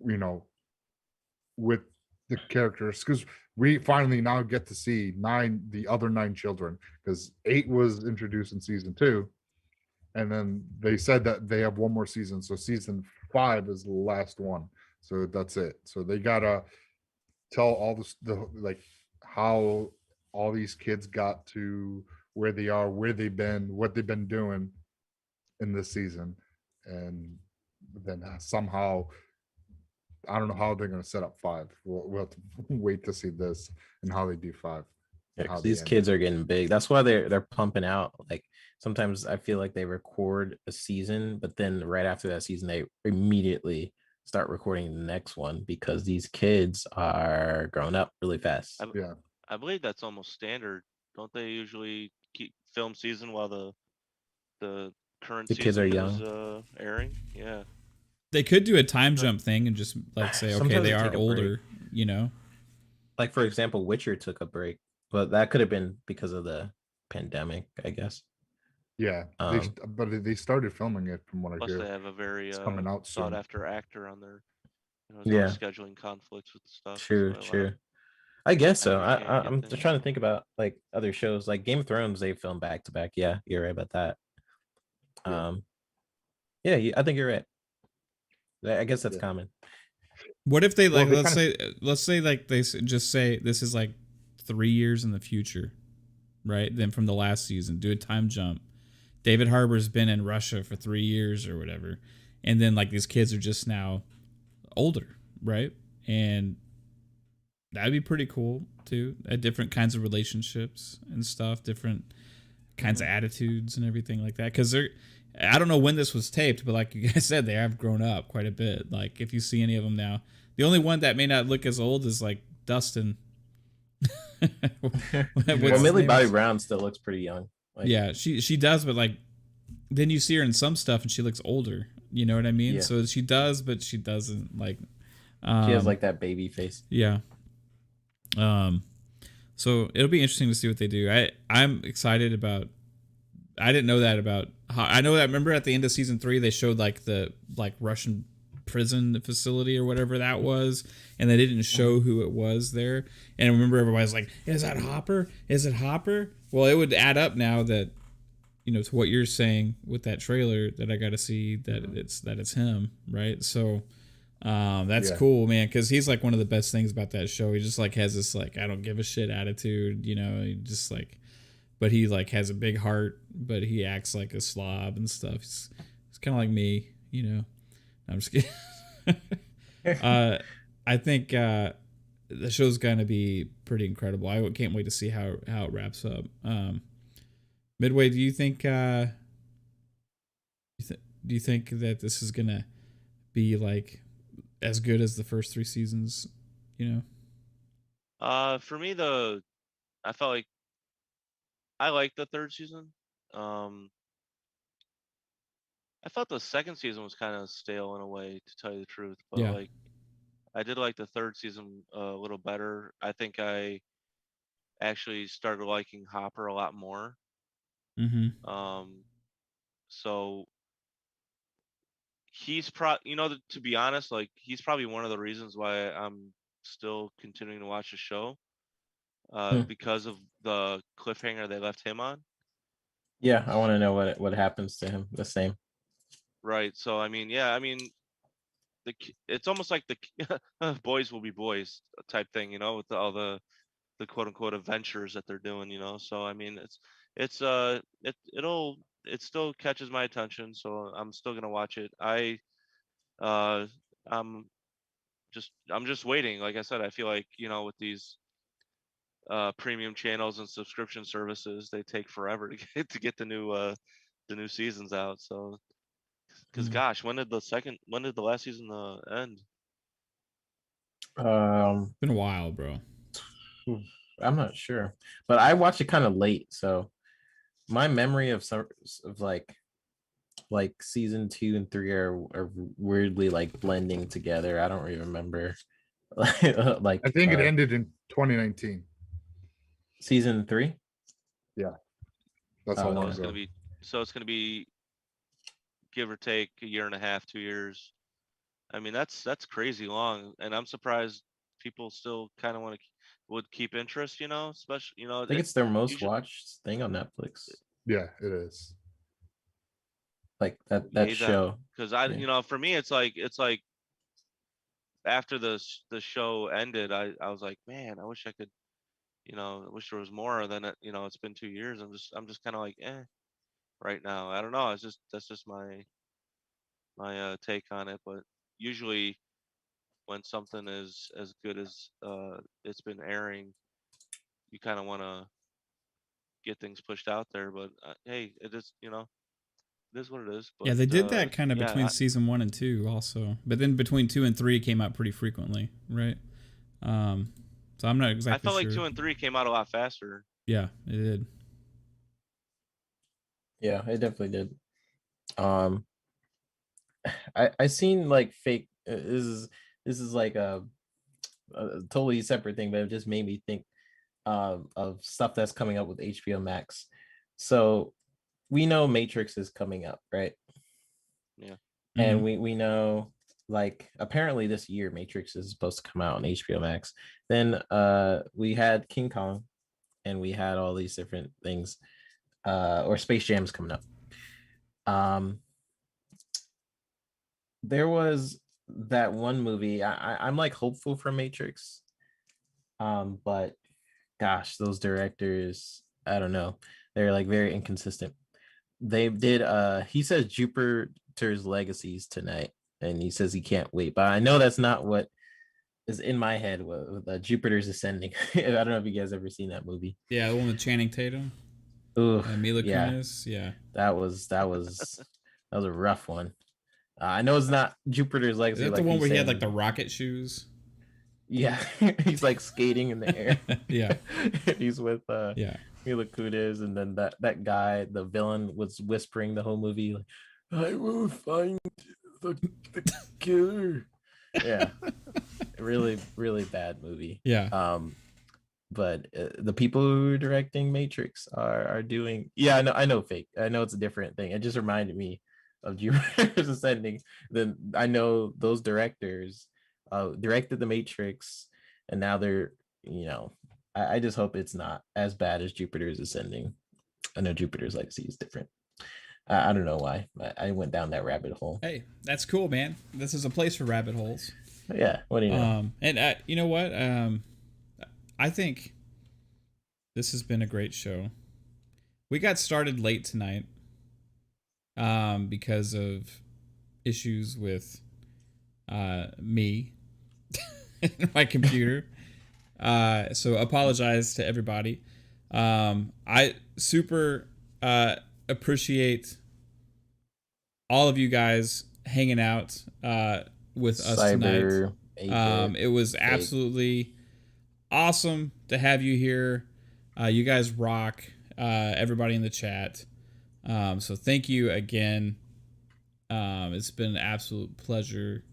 with the characters, because we finally now get to see the other 9 children, because 8 was introduced in season 2, and then they said that they have one more season, so season 5 is the last one, so that's it. So they gotta tell all this, like how all these kids got to where they are, where they've been, what they've been doing in this season, and then somehow I don't know how they're going to set up 5. We'll have to wait to see this and how they do 5. Yeah, 'cause these kids are getting big. That's why they're pumping out. Like sometimes I feel like they record a season, but then right after that season, they immediately start recording the next one because these kids are growing up really fast. Yeah, I believe that's almost standard. Don't they usually keep film season while the current The kids are season young. is airing? Yeah. They could do a time jump thing and just like say, okay, Sometimes they they are take a older, Like for example, Witcher took a break, but that could have been because of the pandemic, I guess. yeah. But they started filming it from what I Plus, hear. they have a very It's coming out soon. sought after actor on their, Yeah. scheduling conflicts with stuff. True, so, true. I guess so. actors can't I'm get just trying to think about like other shows, like Game of Thrones. They film back to back. Yeah, you're right about that. Yeah. Yeah, I think you're right. I guess that's Yeah. common. What if they like? Well, let's say like they just say this is like 3 years in the future, right? Then from the last season, do a time jump. David Harbour's been in Russia for 3 years or whatever, and then like these kids are just now older, right? And that'd be pretty cool too. Different kinds of relationships and stuff, different kinds of attitudes and everything like that. Because I don't know when this was taped, but like you guys said, they have grown up quite a bit. Like if you see any of them now, the only one that may not look as old is like Dustin. Well, Millie Bobby Brown still looks pretty young. Like, yeah, she does, but like then you see her in some stuff and she looks older. You know what I mean? Yeah. So she does, but she doesn't. Like she has like that baby face. Yeah. So it'll be interesting to see what they do. I'm excited about. I didn't know that about. I know that. Remember at the end of season 3, they showed like the Russian prison facility or whatever that was, and they didn't show who it was there. And I remember everybody's like, "Is that Hopper? Is it Hopper?" Well, it would add up now that, you know, to what you're saying with that trailer, that I got to see that it's him, right? So that's cool, man, because he's like one of the best things about that show. He just like has this like I don't give a shit attitude, you know. He just like, but he like has a big heart, but he acts like a slob and stuff. It's kind of like me, you know. I'm just kidding. I think the show's gonna be pretty incredible. I can't wait to see how it wraps up. Midway, do you think do you think that this is gonna be like as good as the first 3 seasons, you know? For me, I felt like I liked the third season. I felt the second season was kind of stale in a way, to tell you the truth. But Yeah. like, I did like the third season a little better. I think I actually started liking Hopper a lot more. Mm-hmm. So he's you know, to be honest, like he's probably one of the reasons why I'm still continuing to watch the show, because of the cliffhanger they left him on. Yeah, I want to know what happens to him. The same. Right. So I mean, yeah, I mean, it's almost like the boys will be boys type thing, you know, with all the quote unquote adventures that they're doing, you know. So I mean, it still catches my attention, so I'm still gonna watch it. Uh I'm I'm just waiting. Like I said, I feel like, you know, with these premium channels and subscription services, they take forever to get the new seasons out. So because gosh, when did the last season end? Been a while, bro. I'm not sure, but I watched it kind of late, so my memory of some of like season 2 and 3 are weirdly like blending together. I don't really remember. Like I think it ended in 2019. Season 3. Yeah, that's how long It's ago. gonna be give or take a year and a half, 2 years. I mean, that's crazy long, and I'm surprised people still kind of would keep interest. You know, especially, you know, I think it's their most watched thing on Netflix. Yeah, it is. Like that show. Because you know, for me, it's like after the show ended, I was like, man, I wish I could, you know, I wish there was more. Than it, you know, it's been 2 years. I'm just kind of like, right now. I don't know. That's just my take on it. But usually, when something is as good as it's been airing, you kind of want to get things pushed out there. But hey, it is, you know, it is what it is. But yeah, they did that kind of between yeah, season 1 and 2 also, but then between 2 and 3 came out pretty frequently, right? So I'm not exactly. I felt sure. like 2 and 3 came out a lot faster. Yeah, it did. Yeah, it definitely did. I seen like fake. This is like a totally separate thing, but it just made me think of stuff that's coming up with HBO Max. So we know Matrix is coming up, right? Yeah. And we know, like, apparently this year Matrix is supposed to come out on HBO Max. Then we had King Kong, and we had all these different things, or Space Jam's coming up. There was that one movie. I'm like hopeful for Matrix, but gosh, those directors, I don't know, they're like very inconsistent. They did he says Jupiter's Legacies tonight, and he says he can't wait, but I know that's not what is in my head with Jupiter's Ascending. I don't know if you guys ever seen that movie. Yeah, the one with Channing Tatum. Ooh, Mila Kunis. Yeah, that was a rough one. I know it's not Jupiter's Legacy. Is that like the one where saying, he had like the rocket shoes? Yeah, he's like skating in the air. Yeah, he's with Mila Kunis, and then that guy, the villain, was whispering the whole movie, like, "I will find the killer." Yeah, really, really bad movie. Yeah. But the people who are directing Matrix are doing. Yeah, I know fake. I know it's a different thing. It just reminded me of Jupiter's Ascending, then I know those directors directed The Matrix, and now they're, I just hope it's not as bad as Jupiter's Ascending. I know Jupiter's Legacy is different. I don't know why. I went down that rabbit hole. Hey, that's cool, man. This is a place for rabbit holes. Yeah. What do you know? And you know what? I think this has been a great show. We got started late tonight because of issues with me and my computer. So apologize to everybody. I super appreciate all of you guys hanging out with us tonight. It was absolutely awesome to have you here. You guys rock. Everybody in the chat. So thank you again. It's been an absolute pleasure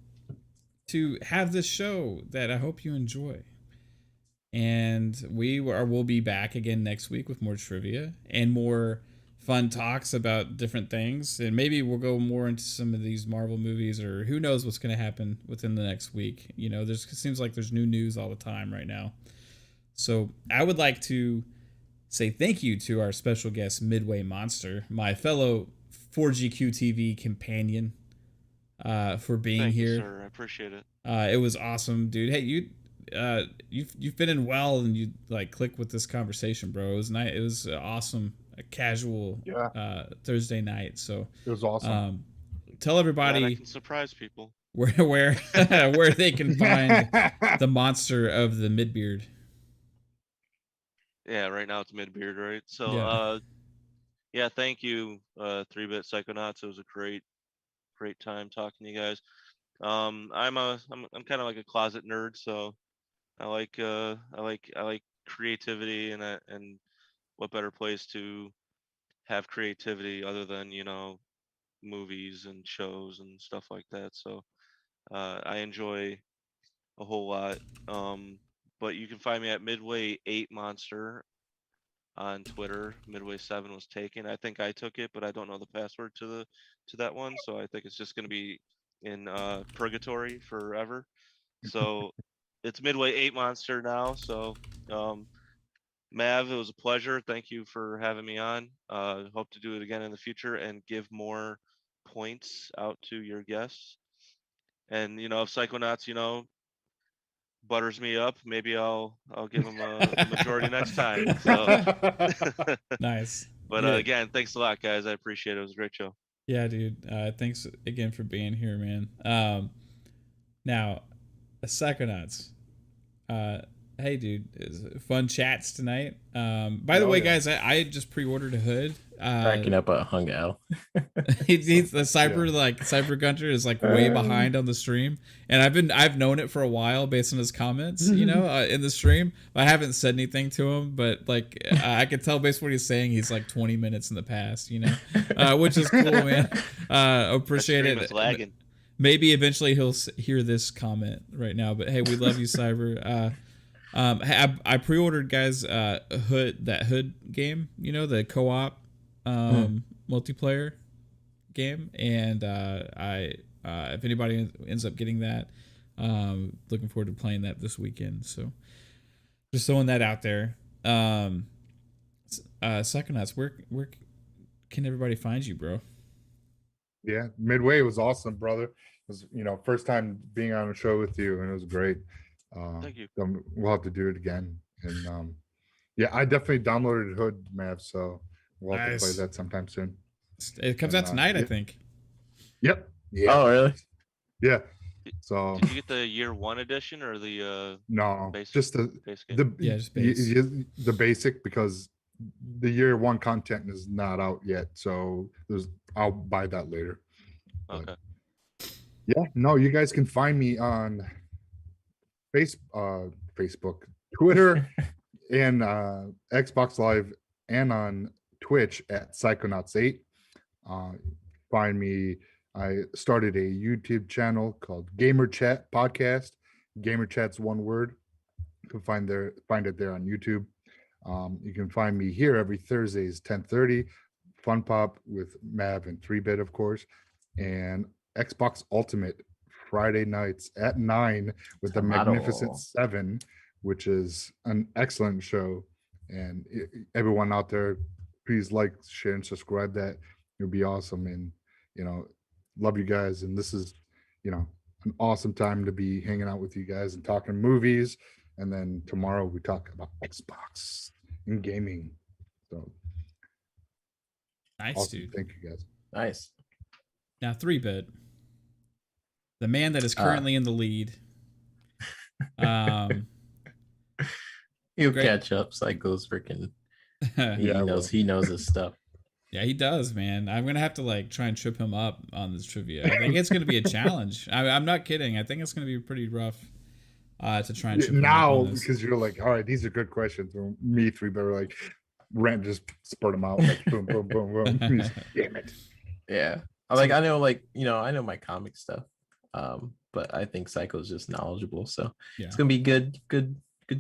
to have this show that I hope you enjoy. And we'll be back again next week with more trivia and more fun talks about different things. And maybe we'll go more into some of these Marvel movies, or who knows what's going to happen within the next week. It seems like there's new news all the time right now. So I would like to say thank you to our special guest, Midway Monster, my fellow 4GQ TV companion, for being here. Thank you, sir. I appreciate it. It was awesome, dude. Hey, you fit in well, and you click with this conversation, bro. It was nice. It was awesome, a casual Thursday night. So it was awesome. Tell everybody I can surprise people where they can find the monster of the Midbeard. Yeah, right now it's Midbeard, right? So yeah, thank you, 3-bit Psychonauts. It was a great time talking to you guys. I'm kind of like a closet nerd, so I like creativity, and what better place to have creativity other than movies and shows and stuff like that. So I enjoy a whole lot. But you can find me at Midway 8 Monster on Twitter. Midway 7 was taken. I think I took it, but I don't know the password to that one, so I think it's just going to be in purgatory forever. So it's Midway 8 Monster now. So Mav, it was a pleasure. Thank you for having me on. Hope to do it again in the future and give more points out to your guests. And if Psychonauts, butters me up, maybe I'll give him a majority next time. So nice. But again, thanks a lot, guys. I appreciate it. It was a great show. Yeah, dude. Thanks again for being here, man. Now, Psychonauts. Hey, dude, fun chats tonight. By the way, guys, I just pre-ordered a hood. Cracking up a hung out. He's the Cyber Gunter is way behind on the stream, and I've known it for a while based on his comments, in the stream. I haven't said anything to him, but I could tell based on what he's saying, he's 20 minutes in the past, which is cool, man. Appreciate it. Lagging. Maybe eventually he'll hear this comment right now, but hey, we love you, Cyber. I pre-ordered, guys, Hood game, the co-op multiplayer game, and if anybody ends up getting that, looking forward to playing that this weekend. So just throwing that out there. Psychonauts, where can everybody find you, bro? Yeah, Midway was awesome, brother. It was first time being on a show with you, and it was great. Thank you. We'll have to do it again. And I definitely downloaded Hood, Mav, so we'll have to play that sometime soon. It comes out tonight, I think. Yep. Yeah. Oh, really? Yeah. So did you get the year 1 edition or the no, basic, just the basic, because the year 1 content is not out yet, so I'll buy that later. Okay. Yeah, no, you guys can find me on Facebook, Twitter, and Xbox Live, and on Twitch at Psychonauts8. Find me. I started a YouTube channel called Gamer Chat Podcast. Gamer Chat's one word. You can find it there on YouTube. You can find me here every Thursdays 10:30. FunPop with Mav and 3-bit, of course. and Xbox Ultimate Friday nights at 9 with the Magnificent Seven, which is an excellent show. And everyone out there, please like, share, and subscribe. That it'll be awesome. And love you guys. And this is an awesome time to be hanging out with you guys and talking movies. And then tomorrow we talk about Xbox and gaming. So nice, awesome. dude. Thank you guys. Nice. Now 3-bit, the man that is currently in the lead. He'll catch up. Psycho's freaking. He knows his stuff. Yeah, he does, man. I'm gonna have to try and trip him up on this trivia. I think it's gonna be a challenge. I'm not kidding. I think it's gonna be pretty rough to try and trip him up on this. Because you're like, all right, these are good questions. Me 3-bit are like, Rant just spurt them out boom, boom, boom, boom. Damn it. Yeah, I know my comic stuff, but I think Psycho's just knowledgeable, so it's gonna be good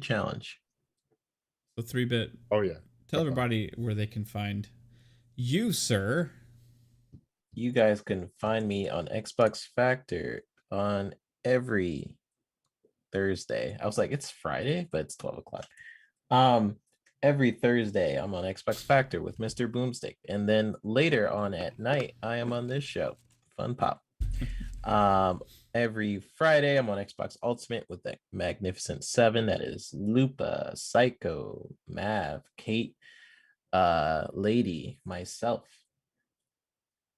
challenge. So 3-bit. Oh yeah. Tell everybody where they can find you, sir. You guys can find me on Xbox Factor on every Thursday. I was like, it's Friday, but it's 12 o'clock. Every Thursday, I'm on Xbox Factor with Mr. Boomstick. And then later on at night, I am on this show, FunPop. Every Friday, I'm on Xbox Ultimate with the Magnificent Seven. That is Lupa, Psycho, Mav, Kate, Lady, myself,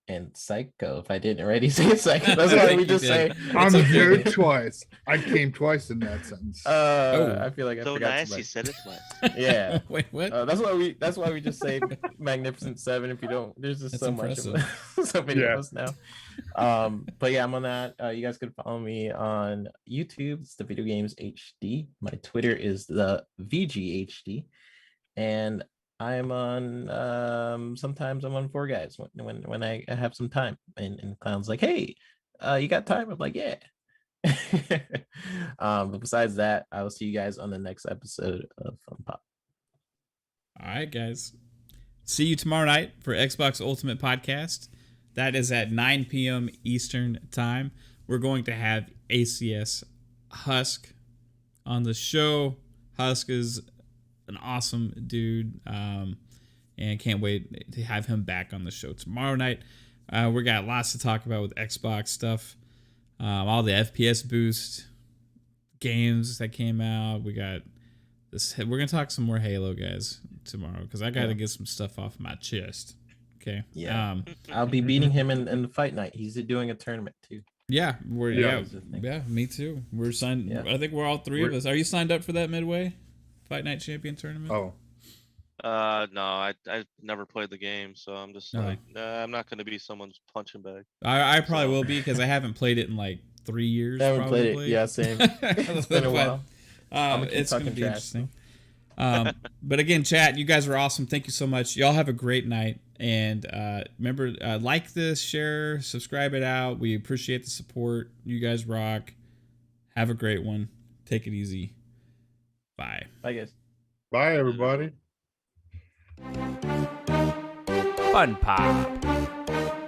and Psycho. If I didn't already say Psycho, that's why we just say I'm here twice. I came twice in that sentence. I feel like I so forgot nice. somebody. He said it twice. Yeah. Wait, what? That's why we just say Magnificent Seven. If you don't, there's just That's so impressive. much, so many of us now. But yeah, I'm on that. You guys could follow me on YouTube. It's the Video Games HD. My Twitter is the VGHD, and I'm on sometimes I'm on Four Guys when I have some time, and Clown's like, hey, you got time? I'm like, yeah. But besides that, I will see you guys on the next episode of FunPop. All right, guys. See you tomorrow night for Xbox Ultimate Podcast. That is at 9 p.m. Eastern Time. We're going to have ACS Husk on the show. Husk is an awesome dude, and can't wait to have him back on the show tomorrow night. We got lots to talk about with Xbox stuff, all the FPS boost games that came out. We got this. We're gonna talk some more Halo, guys, tomorrow because I got to get some stuff off my chest. Okay. Yeah. I'll be beating him in the fight night. He's doing a tournament too. Yeah, me too. We're signed. Yeah. I think we're all three of us. Are you signed up for that Midway Fight Night Champion tournament? Oh. No, I never played the game, so I'm just like, nah, I'm not going to be someone's punching bag. I probably will be because I haven't played it in like 3 years. I haven't played it. Yeah, same. It's been a while. It's going to be interesting. But again, chat, you guys are awesome. Thank you so much. Y'all have a great night. And remember, like this, share, subscribe it out. We appreciate the support. You guys rock. Have a great one. Take it easy. Bye. Bye, guys. Bye, everybody. FunPop.